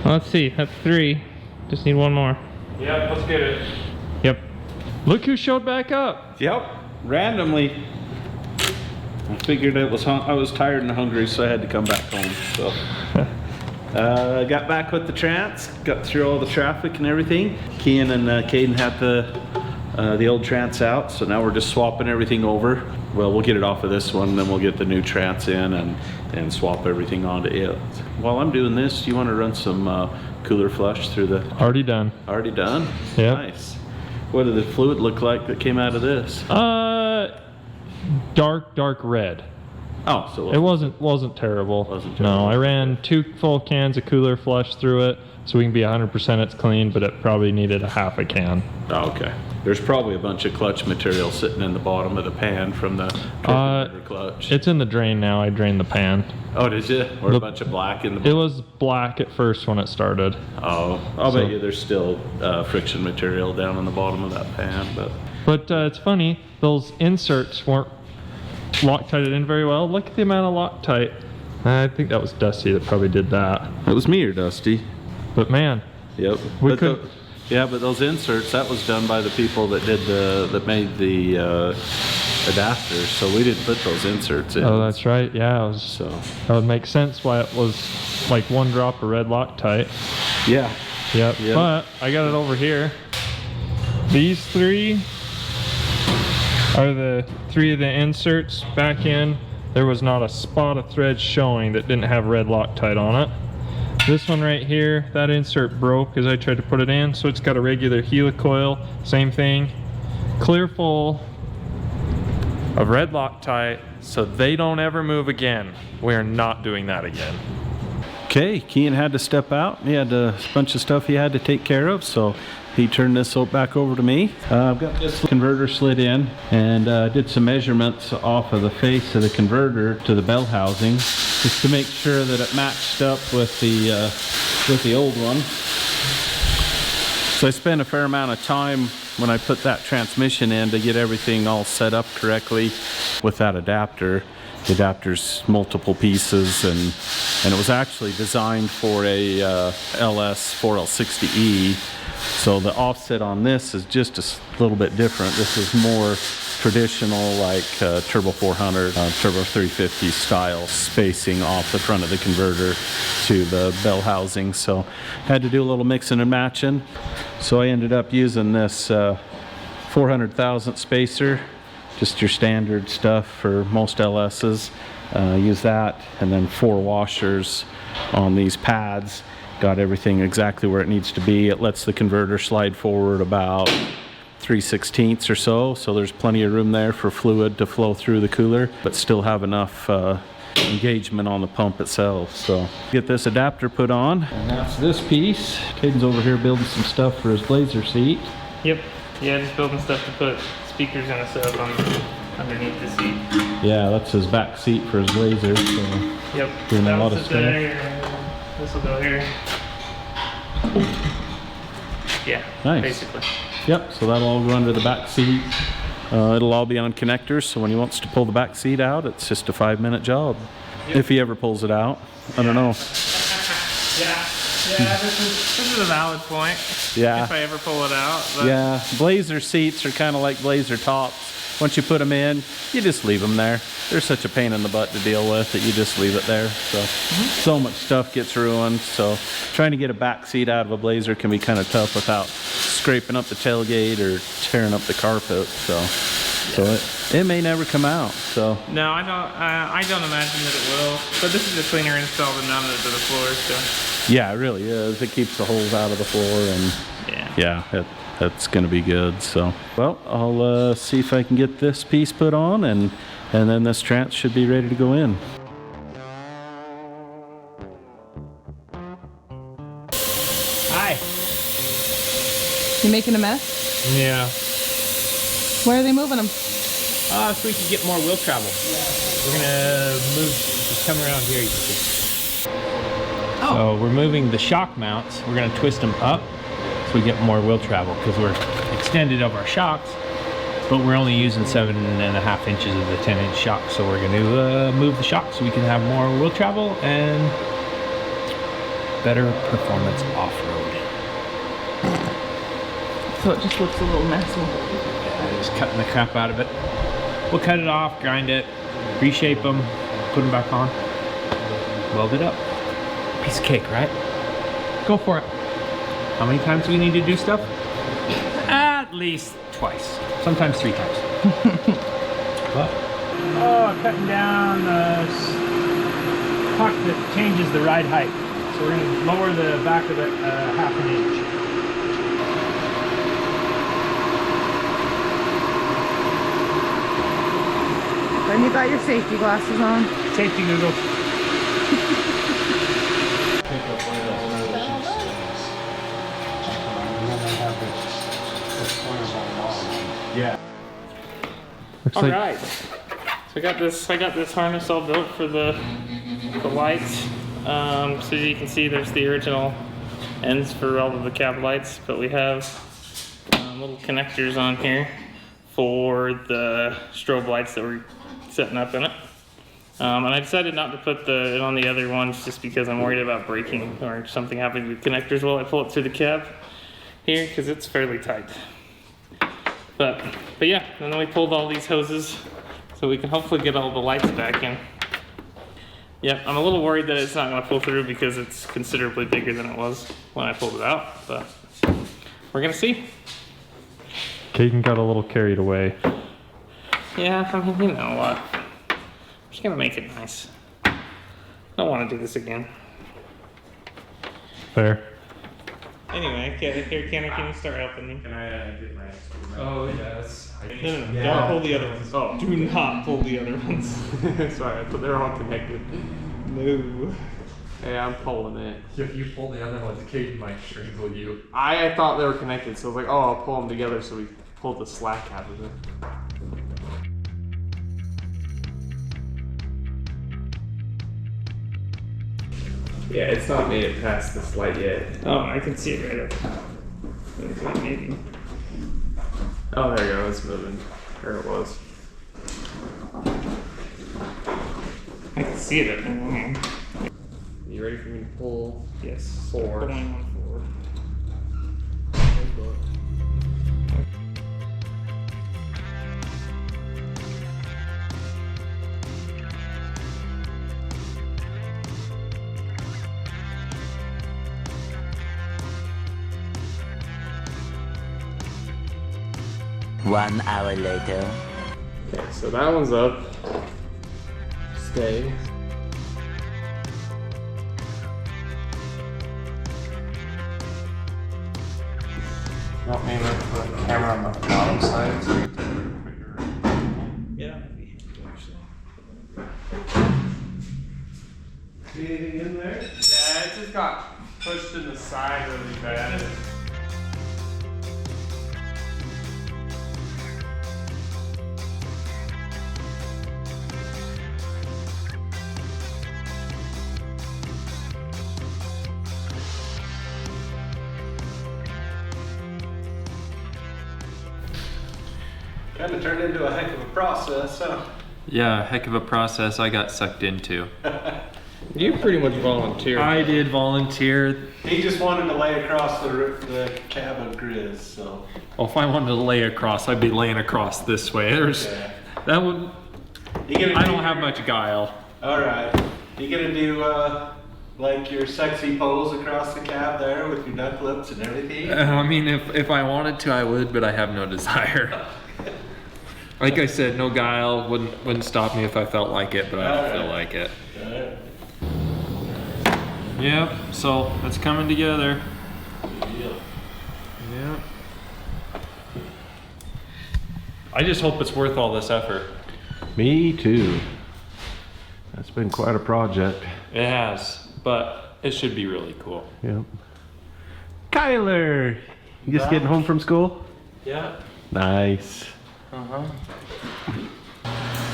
Well, let's see, that's 3. Just need 1 more. Yep, let's get it. Yep. Look who showed back up. Yep, randomly. I figured I was tired and hungry, so I had to come back home. So got back with the trans, got through all the traffic and everything. Kian and Caden had the old trans out, so now we're just swapping everything over. Well, we'll get it off of this one, then we'll get the new trans in and swap everything onto it. While I'm doing this, do you want to run some cooler flush through the... Already done. Already done? Yeah. Nice. What did the fluid look like that came out of this? Dark red. Oh, so it wasn't terrible. Wasn't terrible. No, I ran 2 full cans of cooler flush through it, so we can be 100% it's clean, but it probably needed a half a can. Oh, okay. There's probably a bunch of clutch material sitting in the bottom of the pan from the clutch. It's in the drain now. I drained the pan. Oh, did you? Or a bunch of black in the bottom? It was black at first when it started. Oh, I'll bet you there's still friction material down in the bottom of that pan. But it's funny, those inserts weren't Loctited in very well. Look at the amount of Loctite. I think that was Dusty that probably did that. It was me or Dusty. But man, yep. Yeah, but those inserts, that was done by the people that did that made the adapters. So we didn't put those inserts in. Oh, that's right. Yeah, it was, so that would make sense why it was like 1 drop of red Loctite. Yeah. Yep. But I got it over here. These 3 are the 3 of the inserts back in. There was not a spot of thread showing that didn't have red Loctite on it. This one right here, that insert broke as I tried to put it in, so it's got a regular helicoil, same thing. Clear full of red Loctite, so they don't ever move again. We are not doing that again. Okay, Kean had to step out. He had a bunch of stuff he had to take care of, so he turned this back over to me. I've got this converter slid in and did some measurements off of the face of the converter to the bell housing, just to make sure that it matched up with the old one. So I spent a fair amount of time when I put that transmission in to get everything all set up correctly with that adapter. The adapter's multiple pieces, and it was actually designed for a LS 4L60E. So the offset on this is just a little bit different. This is more traditional, like Turbo 400, Turbo 350 style spacing off the front of the converter to the bell housing. So had to do a little mixing and matching. So I ended up using this 400,000 spacer, just your standard stuff for most LS's. Use that, and then 4 washers on these pads. Got everything exactly where it needs to be. It lets the converter slide forward about 3/16 or so, so there's plenty of room there for fluid to flow through the cooler, but still have enough engagement on the pump itself. So get this adapter put on, and that's this piece. Caden's over here building some stuff for his Blazer seat. Yep. Yeah, just building stuff to put speakers and stuff on underneath the seat. Yeah, that's his back seat for his Blazer. So yep. Doing a lot of stuff. This will go here. Yeah, nice. Basically. Yep, so that'll all go under the back seat. It'll all be on connectors, so when he wants to pull the back seat out, it's just a 5-minute job. Yep. If he ever pulls it out. I don't know. Yeah, this is a valid point. Yeah. If I ever pull it out. But yeah, Blazer seats are kind of like Blazer tops. Once you put them in, you just leave them there. They're such a pain in the butt to deal with that you just leave it there. So, so much stuff gets ruined. So trying to get a back seat out of a Blazer can be kind of tough without scraping up the tailgate or tearing up the carpet. So it may never come out. So no, I don't imagine that it will. But this is a cleaner installed and mounted to the floor. So yeah, it really is. It keeps the holes out of the floor, and yeah, that's gonna be good. So well, I'll see if I can get this piece put on, and then this trans should be ready to go in. Hi. You making a mess? Yeah. Where are they moving them? So we can get more wheel travel. We're gonna move, just come around here, you can see. So we're moving the shock mounts. We're gonna twist them up so we get more wheel travel, because we're extended of our shocks, but we're only using 7.5 inches of the 10-inch shock. So we're gonna move the shock so we can have more wheel travel and better performance off-road. So it just looks a little messy. Just cutting the crap out of it. We'll cut it off, grind it, reshape them, put them back on, weld it up. Piece of cake, right? Go for it. How many times do we need to do stuff? At least twice, sometimes 3 times. But, cutting down the puck that changes the ride height. So we're going to lower the back of it 1/2 inch. Then you got your safety glasses on. Safety Google. Yeah. Looks All like right. So I got this harness all built for the lights. So as you can see, there's the original ends for all of the cab lights, but we have little connectors on here for the strobe lights that we're setting up in it. And I decided not to put it on the other ones just because I'm worried about breaking or something happening with connectors while I pull it through the cab here, because it's fairly tight. But yeah, and then we pulled all these hoses so we can hopefully get all the lights back in. Yep, I'm a little worried that it's not going to pull through because it's considerably bigger than it was when I pulled it out, but we're going to see. Caden got a little carried away. Yeah, I mean, you know what? I'm just going to make it nice. I don't want to do this again. Fair. Anyway, here, Kenny, can you start helping me? Can I get my... Oh, yes. No, don't pull the other ones. Oh, do not pull the other ones. Sorry, but they're all connected. No. Hey, I'm pulling it. If you pull the other ones, Caden might strangle you. I thought they were connected, so I was like, oh, I'll pull them together, so we pulled the slack out of it. Yeah, it's not made it past this light yet. Oh, I can see it right up top. Okay, maybe. Oh, there you go, it's moving. There it was. I can see it up there. You ready for me to pull? Yes. Forward. Pulling one forward. One hour later. Okay, so that one's up. Stay. Want me to put the camera on the bottom side so you can put your... Yeah. Anything in there? Yeah, it just got pushed in the side really bad. Kind of turned into a heck of a process, huh? Yeah, heck of a process I got sucked into. You pretty much volunteered. I did volunteer. He just wanted to lay across the cab of Griz, so. Well, if I wanted to lay across, I'd be laying across this way. There's that would. I don't have much guile. All right. You gonna do like your sexy pose across the cab there with your duck lips and everything? I mean, if I wanted to, I would, but I have no desire. Like I said, no guile. Wouldn't stop me if I felt like it, but I don't feel like it. Yep. So it's coming together. Yep. I just hope it's worth all this effort. Me too. That's been quite a project. It has, but it should be really cool. Yep. Kyler, you just getting home from school? Yeah. Nice.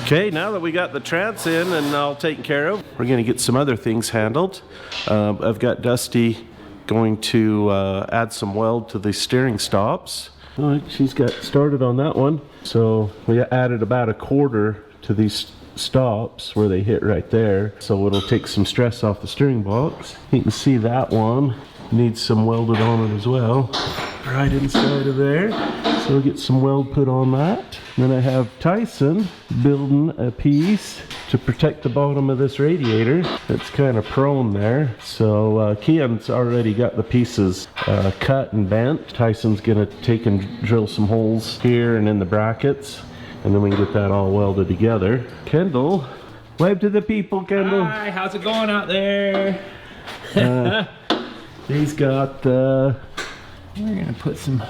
Okay, now that we got the trans in and all taken care of, we're going to get some other things handled. I've got Dusty going to add some weld to the steering stops. All right, she's got started on that one. So we added about a quarter to these stops where they hit right there. So it'll take some stress off the steering box. You can see that one needs some welded on it as well. Right inside of there. So we'll get some weld put on that. Then I have Tyson building a piece to protect the bottom of this radiator. It's kind of prone there. So Kian's already got the pieces cut and bent. Tyson's gonna take and drill some holes here and in the brackets. And then we can get that all welded together. Kendall, wave to the people, Kendall. Hi, how's it going out there? He's got, We're gonna put some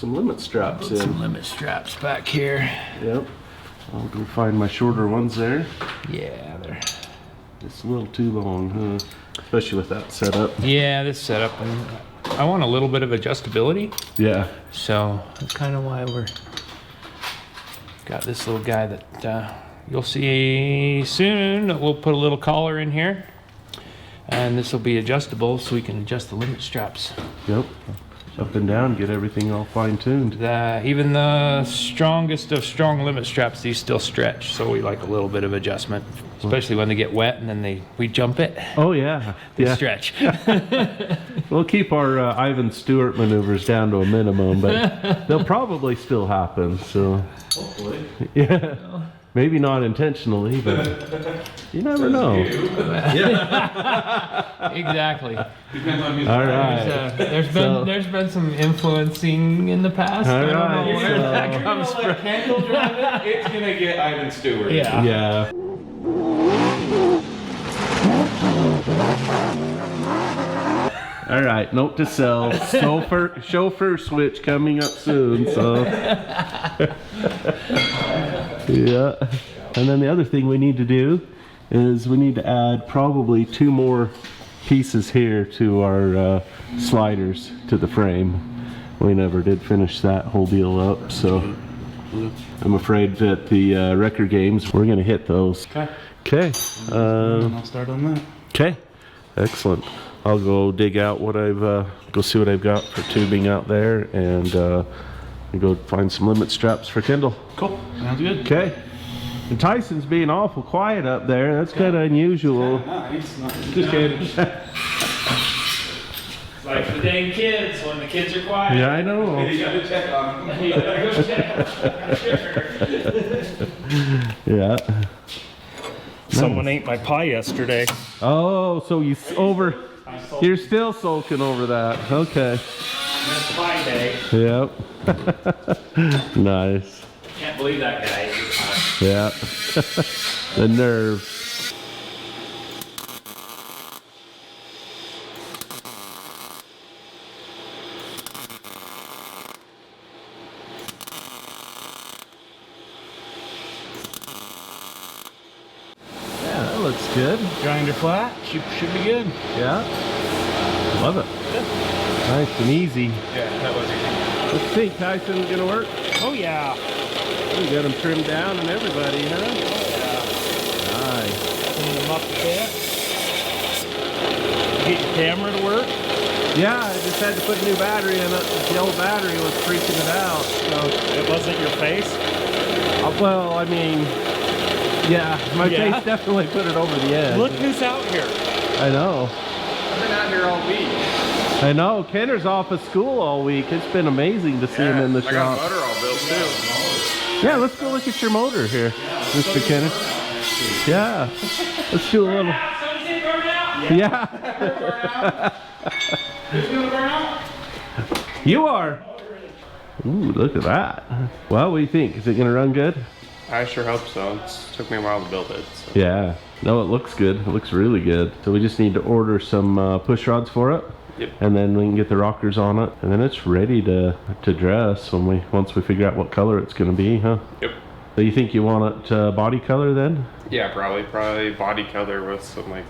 limit straps in. limit straps back here. Yep. I'll go find my shorter ones there. Yeah, they're. It's a little too long, huh? Especially with that setup. Yeah, this setup, and I want a little bit of adjustability. Yeah. So that's kind of why we're got this little guy that you'll see soon. We'll put a little collar in here, and this will be adjustable so we can adjust the limit straps. Yep. Up and down, get everything all fine-tuned. Even the strongest of strong limit straps, these still stretch, so we like a little bit of adjustment, especially when they get wet and then we jump it. Oh yeah, They stretch. We'll keep our Ivan Stewart maneuvers down to a minimum, but they'll probably still happen. So hopefully, yeah. Maybe not intentionally, but you never know. Exactly. All right. There's been some influencing in the past. All I don't right, know where that so- comes from. Kendall drive it, it's gonna get Ivan Stewart. Yeah. Yeah. All right, note to self, chauffeur switch coming up soon, so. Yeah, and then the other thing we need to do is we need to add probably 2 more pieces here to our sliders to the frame. We never did finish that whole deal up, so I'm afraid that the record games, we're gonna hit those. Okay. I'll start on that. Okay, excellent. I'll go dig out what go see what I've got for tubing out there, and go find some limit straps for Kendall. Cool. Sounds good. Okay. And Tyson's being awful quiet up there. That's kind of unusual. Nice. Just kidding. Like the dang kids, when the kids are quiet. Yeah, I know. You gotta check on them. You gotta go check. Yeah. Someone ate my pie yesterday. Oh, so you're still sulking over that. Okay. It's pie day. Yep. Nice. Can't believe that guy. Yeah. The nerve. Yeah, that looks good. Grinder flat. Should be good. Yeah. Love it. Nice and easy. Yeah, that was easy. Let's see, Tyson's gonna work. Oh yeah. We got them trimmed down and everybody, huh? Nice. Clean them up a bit. Get your camera to work. Yeah, I just had to put a new battery in it. The old battery was freaking it out. So, It wasn't your face. well, I mean, yeah, my Yeah? face definitely put it over the edge. Look who's out here. I know. I've been out here all week. I know. Kenner's off of school all week. It's been amazing to see him in the I got shop. butter all built too. Yeah, let's go look at your motor here, Mr. Kenner. Yeah, let's do a little. Yeah. You are. Ooh, look at that. Well, what do you think? Is it gonna run good? I sure hope so. It took me a while to build it. So. Yeah. No, it looks good. It looks really good. So we just need to order some push rods for it. Yep. And then we can get the rockers on it, and then it's ready to dress once we figure out what color it's going to be, huh? Yep. So you think you want it body color then? Yeah, probably body color with some like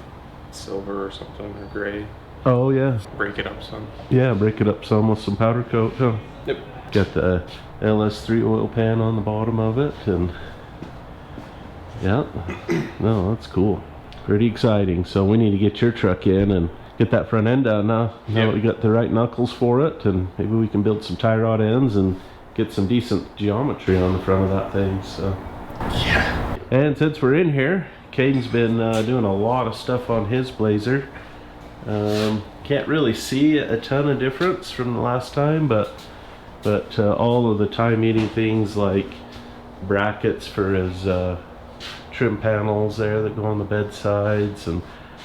silver or something or gray. Oh yeah. Break it up some. Yeah, break it up some with some powder coat, huh? Yep. Got the LS3 oil pan on the bottom of it, and yeah. No, that's cool. Pretty exciting. So we need to get your truck in and get that front end done now. Now that we got the right knuckles for it, and maybe we can build some tie rod ends and get some decent geometry on the front of that thing. So yeah. And since we're in here, Caden's been doing a lot of stuff on his Blazer. Can't really see a ton of difference from the last time, but all of the time eating things like brackets for his trim panels there that go on the bedsides, and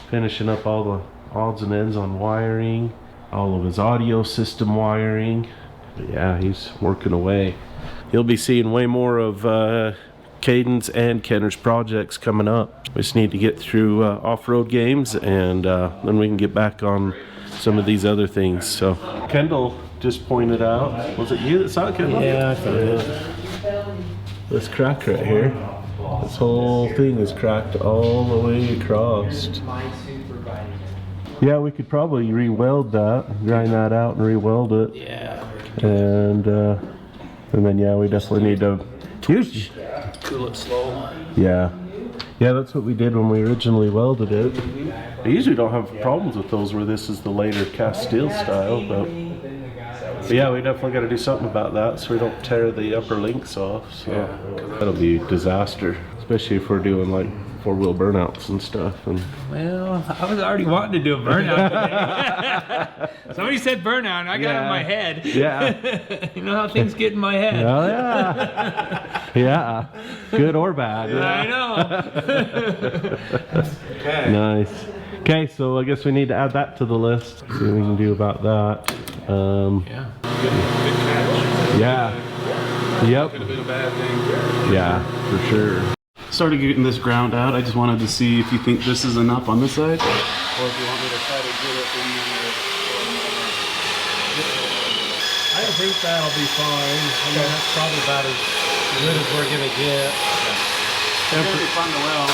finishing up all the odds and ends on wiring, all of his audio system wiring. But yeah, he's working away. You'll be seeing way more of Caden's and Kenner's projects coming up. We just need to get through off-road games, and then we can get back on some of these other things. So Kendall just pointed out, was it you that saw it, Kendall? Yeah, I found it. This crack right here, this whole thing is cracked all the way across. Yeah, we could probably re-weld that, grind that out and re-weld it. Yeah. And then yeah, we definitely need to use. Cool it slow. Yeah. Yeah, that's what we did when we originally welded it. I usually don't have problems with those where this is the later cast steel style, but yeah, we definitely got to do something about that so we don't tear the upper links off. So that'll be a disaster, especially if we're doing like four-wheel burnouts and stuff. And Well, I was already wanting to do a burnout today. Somebody said burnout, and I got it in my head. Yeah. You know how things get in my head. Oh yeah. Yeah. Good or bad. I know. Okay. Nice. Okay, so I guess we need to add that to the list. See what we can do about that. Yeah. Good catch. Yeah. Yep. Could have been a bad thing. Yeah, for sure. Started getting this ground out. I just wanted to see if you think this is enough on this side, or if you want me to try to get it in there. I think that'll be fine. I mean, that's probably about as good as we're gonna get. It's gonna be fun to weld.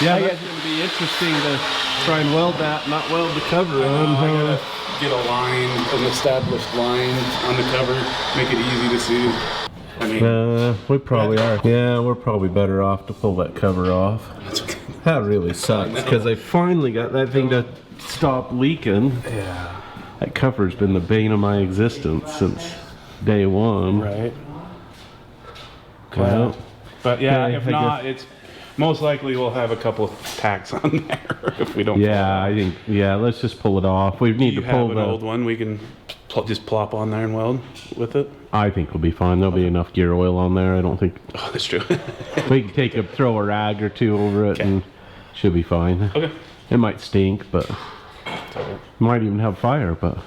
Yeah, it's going to be interesting to try and weld that, not weld the cover on. I gotta get a line, an established line on the cover, make it easy to see. I mean, We probably are. Yeah, we're probably better off to pull that cover off. That really sucks because I finally got that thing to stop leaking. yeah. That cover's been the bane of my existence since day one. Right. Well, But yeah, okay, if I not, it's most likely we'll have a couple of tacks on there if we don't. yeah, I think, yeah, let's just pull it off. We need You to have pull an the old one we can just plop on there and weld with it. I think we'll be fine. There'll be enough gear oil on there. I don't think Oh, that's true. we can throw a rag or two over it and should be fine. Okay. It might stink, but might even have fire. But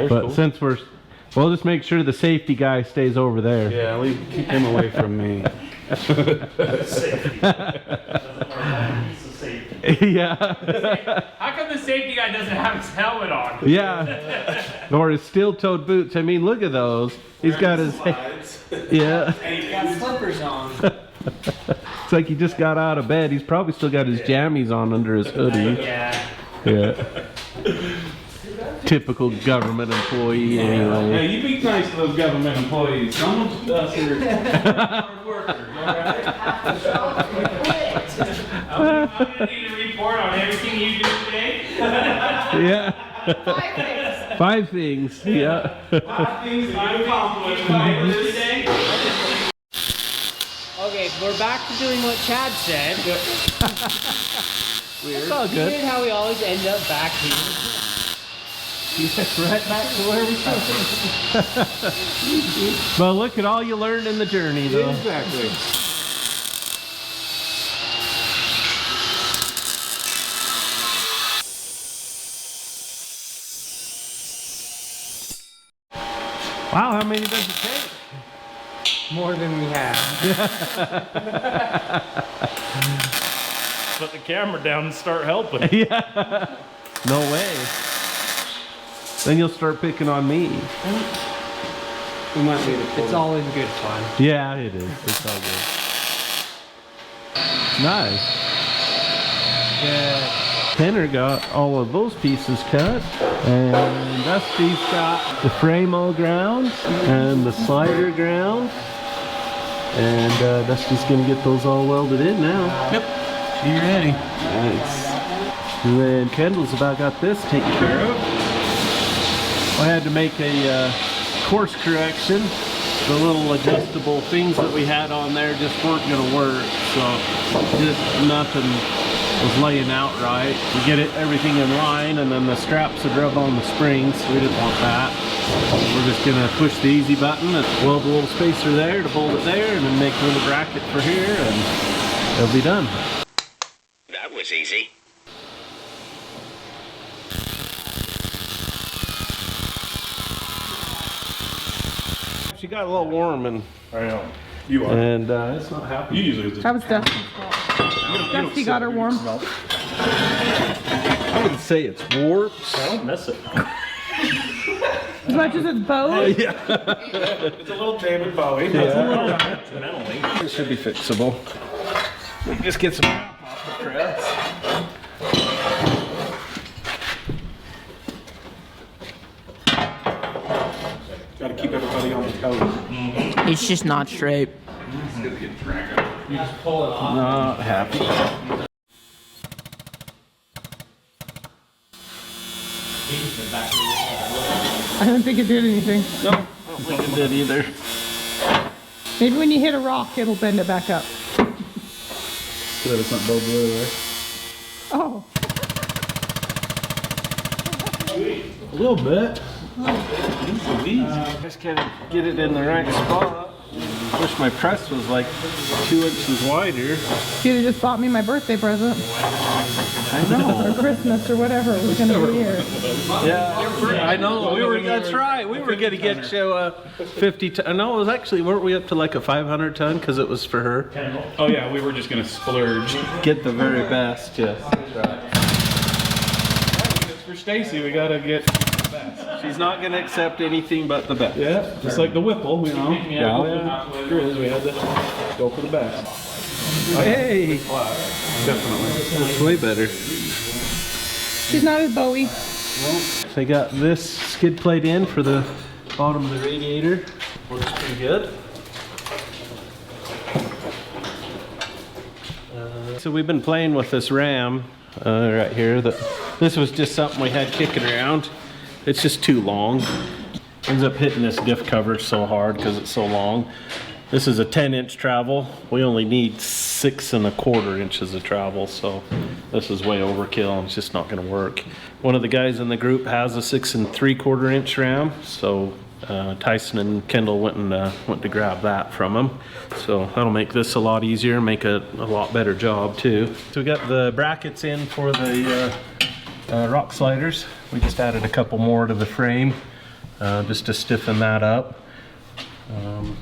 Cool. since we'll just make sure the safety guy stays over there. Yeah, keep him away from me. Yeah. How come the safety guy doesn't have his helmet on? Yeah. Or his steel-toed boots. I mean, look at those. He's got his yeah. And he got slippers on. It's like he just got out of bed. He's probably still got his jammies on under his hoodie. Yeah. Yeah. Typical government employee anyway. Hey, you be nice to those government employees. Some of us are hard workers, alright? I'm gonna need a report on everything you do today. Yeah. 5 things. Yeah. 5 things that you accomplished today. Okay, we're back to doing what Chad said. It's all good. Weird how we always end up back here. Right back to where we started. But look at all you learned in the journey, though. Exactly. Wow, how many does it take? More than we have. Put the camera down and start helping. Yeah. No way. Then you'll start picking on me. We might need to pull It's all in good fun. Yeah, it is. It's all good. Nice. Yeah. Tanner got all of those pieces cut, and Dusty's got the frame all ground and the slider ground, and Dusty's gonna get those all welded in now. Yep. You ready? Nice. And then Kendall's about got this taken care of. I had to make a course correction. The little adjustable things that we had on there just weren't gonna work, so just nothing was laying out right. We get everything in line, and then the straps would rub on the springs. We didn't want that. We're just gonna push the easy button and weld a little spacer there to hold it there, and then make a little bracket for here, and it'll be done. That was easy. She got a little warm, and I know. You are. and it's not happy. You usually just. That was Dusty's fault. Dusty got her warm. I wouldn't say it's warped. I don't miss it. As much as it's bowed. Yeah. It's a little David Bowie. Mentally. It should be fixable. We can just get some crap off the press. Gotta keep everybody on the toes. It's just not straight. Not happy. I don't think it did anything. No, I don't think it did either. Maybe when you hit a rock, it'll bend it back up. Good, it's not bow blue, right? Oh. A little bit. Just gotta get it in the right spot. Wish my press was like 2 inches wider. You could have just bought me my birthday present. I know. Or Christmas or whatever it was gonna be here. Yeah, I know. That's right. We were gonna get you a 50 ton. No, it was actually, weren't we up to like a 500 ton? Because it was for her. Oh yeah, we were just gonna splurge. Get the very best, yes. It's for Stacy, we gotta get the best. She's not gonna accept anything but the best. Yeah, just like the Whipple, you know. Yeah. Griz, we had to go for the best. Hey! Definitely. That's way better. She's not as Bowie. So I got this skid plate in for the bottom of the radiator. Works pretty good. So we've been playing with this ram right here. This was just something we had kicking around. It's just too long. Ends up hitting this diff cover so hard because it's so long. This is a 10-inch travel. We only need 6 1/4 inches of travel, so this is way overkill and it's just not gonna work. One of the guys in the group has a 6 3/4 inch ram, so Tyson and Kendall went to grab that from him. So that'll make this a lot easier, make a lot better job too. So we got the brackets in for the rock sliders. We just added a couple more to the frame just to stiffen that up.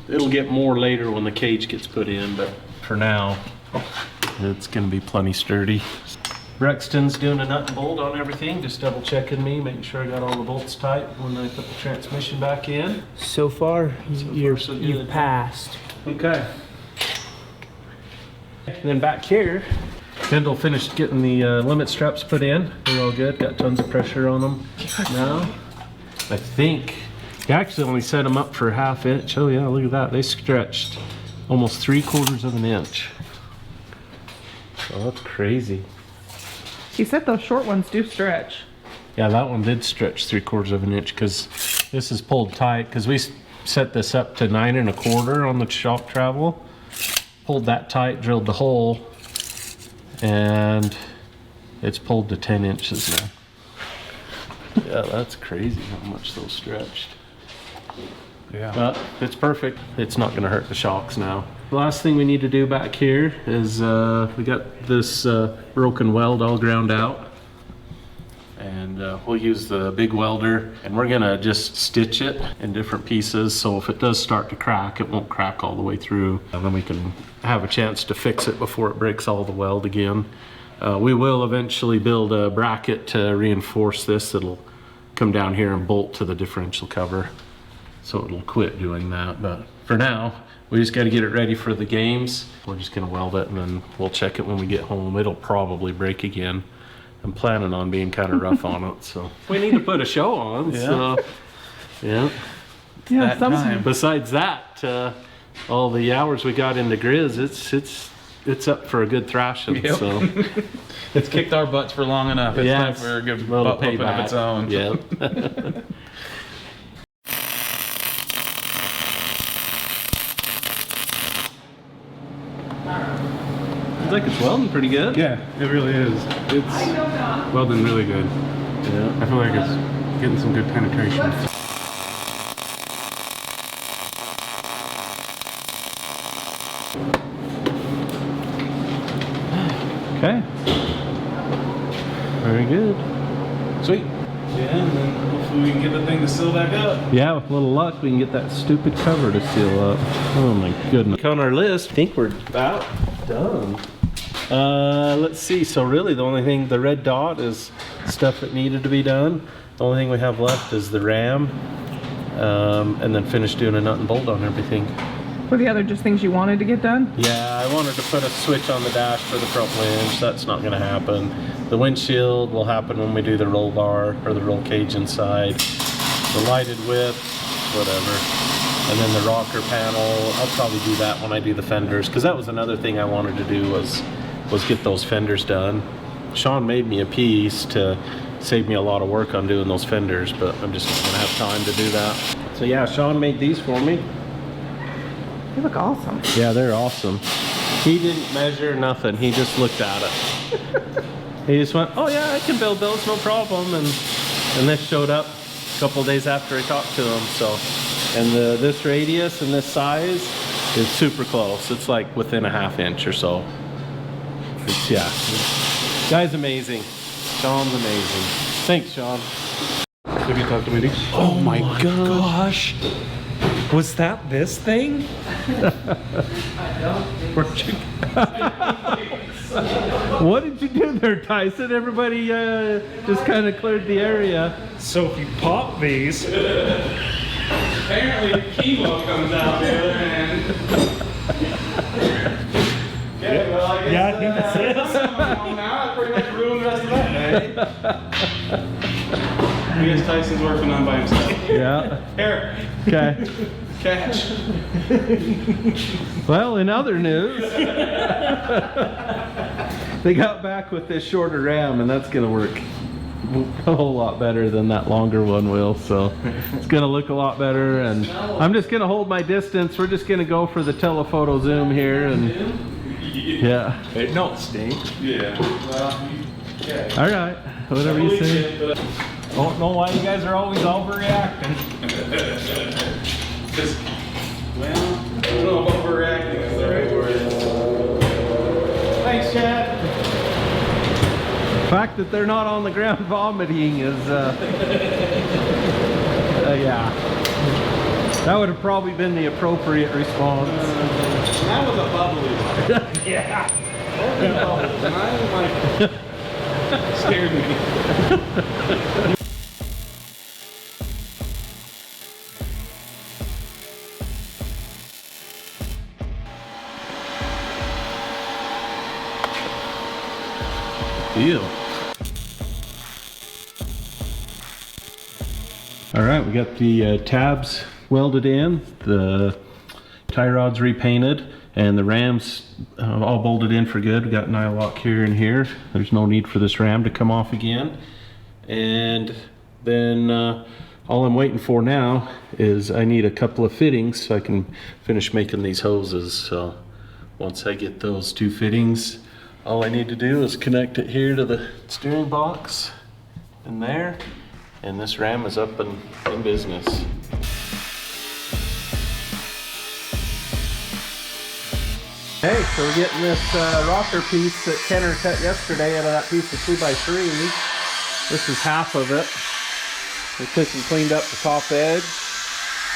It'll get more later when the cage gets put in, but for now, it's gonna be plenty sturdy. Brexton's doing a nut and bolt on everything, just double checking me, making sure I got all the bolts tight when I put the transmission back in. So far, you've good. passed. Okay. And then back here, Kendall finished getting the limit straps put in. They're all good, got tons of pressure on them now. I think he actually only set them up for a 1/2 inch. Oh yeah, look at that. They stretched almost 3/4 of an inch. Oh, that's crazy. She said those short ones do stretch. Yeah, that one did stretch 3/4 of an inch because this is pulled tight because we set this up to 9 1/4 on the shock travel. Pulled that tight, drilled the hole, and it's pulled to 10 inches now. Yeah, that's crazy how much those stretched. Yeah. But it's perfect. It's not going to hurt the shocks now. The last thing we need to do back here is we got this broken weld all ground out. And we'll use the big welder and we're going to just stitch it in different pieces. So if it does start to crack, it won't crack all the way through. And then we can have a chance to fix it before it breaks all the weld again. We will eventually build a bracket to reinforce this. It'll come down here and bolt to the differential cover. So it'll quit doing that, but for now, we just got to get it ready for the games. We're just going to weld it and then we'll check it when we get home. It'll probably break again. I'm planning on being kind of rough on it, so. We need to put a show on, so. Yeah. Yeah, some Besides that, all the hours we got into Griz, it's up for a good thrashing, Yep. so. It's kicked our butts for long enough. It's time for a good little butt whooping of payback. its own. Yeah. Seems like it's welding pretty good. Yeah, it really is. It's welding really good. Yeah. I feel like it's getting some good penetration. Okay. Very good. Sweet. Yeah, and then hopefully we can get the thing to seal back up. Yeah, with a little luck, we can get that stupid cover to seal up. Oh my goodness. On our list, I think we're about done. Let's see. So really, the only thing, the red dot is stuff that needed to be done. The only thing we have left is the ram, and then finish doing a nut and bolt on everything. Were the other just things you wanted to get done? Yeah, I wanted to put a switch on the dash for the front winch. That's not going to happen. The windshield will happen when we do the roll bar or the roll cage inside. The lighted width whatever. And then the rocker panel, I'll probably do that when I do the fenders, because that was another thing I wanted to do was get those fenders done. Sean made me a piece to save me a lot of work on doing those fenders, but I'm just not gonna have time to do that. So yeah, Sean made these for me. They look awesome. Yeah, they're awesome. He didn't measure nothing, he just looked at it. He just went, oh yeah, I can build those, no problem. And this showed up a couple days after I talked to him, so. And this radius and this size is super close. It's like within a ½ inch or so. It's, yeah. Guy's amazing. Sean's amazing. Thanks, Sean. Have you talked to Mindy? Oh my gosh. Was that this thing? What did you do there, Tyson? Everybody just kind of cleared the area. So if you pop these, apparently the chemo comes out the other end. Yeah, well, I guess now I pretty much ruined the rest of that day. I guess Tyson's working on by himself. Yeah. Here, Okay. catch. Well, in other news, they got back with this shorter ram, and that's going to work a whole lot better than that longer one will. So it's going to look a lot better, and I'm just going to hold my distance. We're just going to go for the telephoto zoom here, and yeah. It don't stink. Yeah. All right, whatever you say. Don't know why you guys are always overreacting. Well, I don't know if overreacting is the right word. Thanks, Chad. The fact that they're not on the ground vomiting is, yeah. That would have probably been the appropriate response. That was a bubbly one. Yeah. That was a bubble. And I was like, scared me. Deal. All right, we got the tabs welded in, the tie rods repainted, and the rams all bolted in for good. We got nylon lock here and here. There's no need for this ram to come off again. And then all I'm waiting for now is I need a couple of fittings so I can finish making these hoses. So once I get those 2 fittings, all I need to do is connect it here to the steering box and there, and this ram is up and in business. Hey, so we're getting this rocker piece that Kenner cut yesterday out of that piece of 2x3. This is half of it. We took and cleaned up the top edge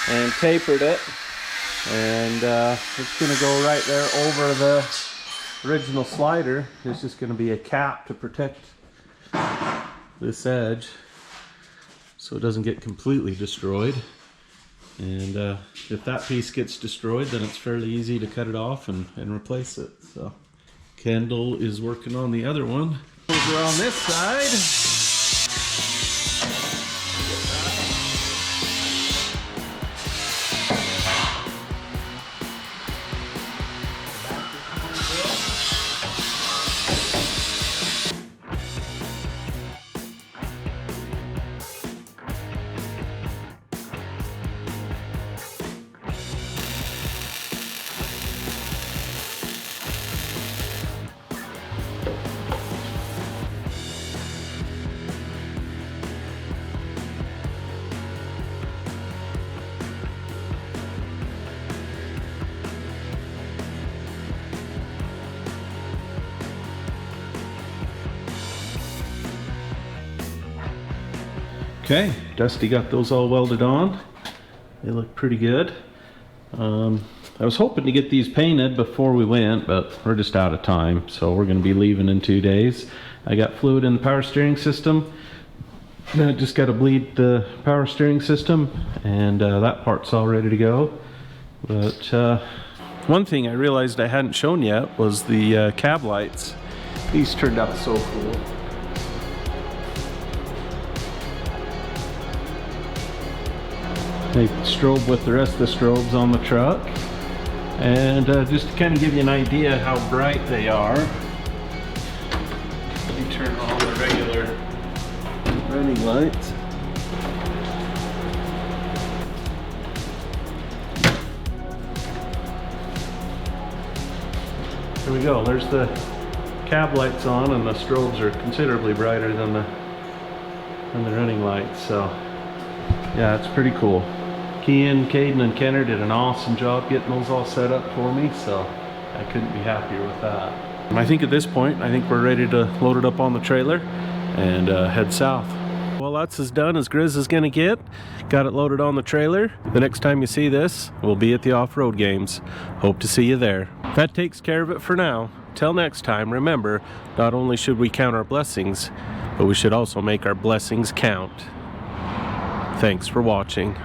and tapered it, and it's going to go right there over the original slider. There's just going to be a cap to protect this edge so it doesn't get completely destroyed. And if that piece gets destroyed, then it's fairly easy to cut it off and replace it. So Kendall is working on the other one. Over on this side, okay, Dusty got those all welded on. They look pretty good. I was hoping to get these painted before we went, but we're just out of time, so we're going to be leaving in 2 days. I got fluid in the power steering system. Then I just got to bleed the power steering system, and that part's all ready to go. But one thing I realized I hadn't shown yet was the cab lights. These turned out so cool. They strobe with the rest of the strobes on the truck. And just to kind of give you an idea how bright they are, let me turn on the regular running lights. There we go, there's the cab lights on, and the strobes are considerably brighter than the running lights, so yeah, it's pretty cool. Kian, Caden, and Kenner did an awesome job getting those all set up for me, so I couldn't be happier with that. And I think at this point, I think we're ready to load it up on the trailer and head south. Well, that's as done as Griz is gonna get. Got it loaded on the trailer. The next time you see this, we'll be at the off-road games. Hope to see you there. That takes care of it for now. Till next time, remember, not only should we count our blessings, but we should also make our blessings count. Thanks for watching.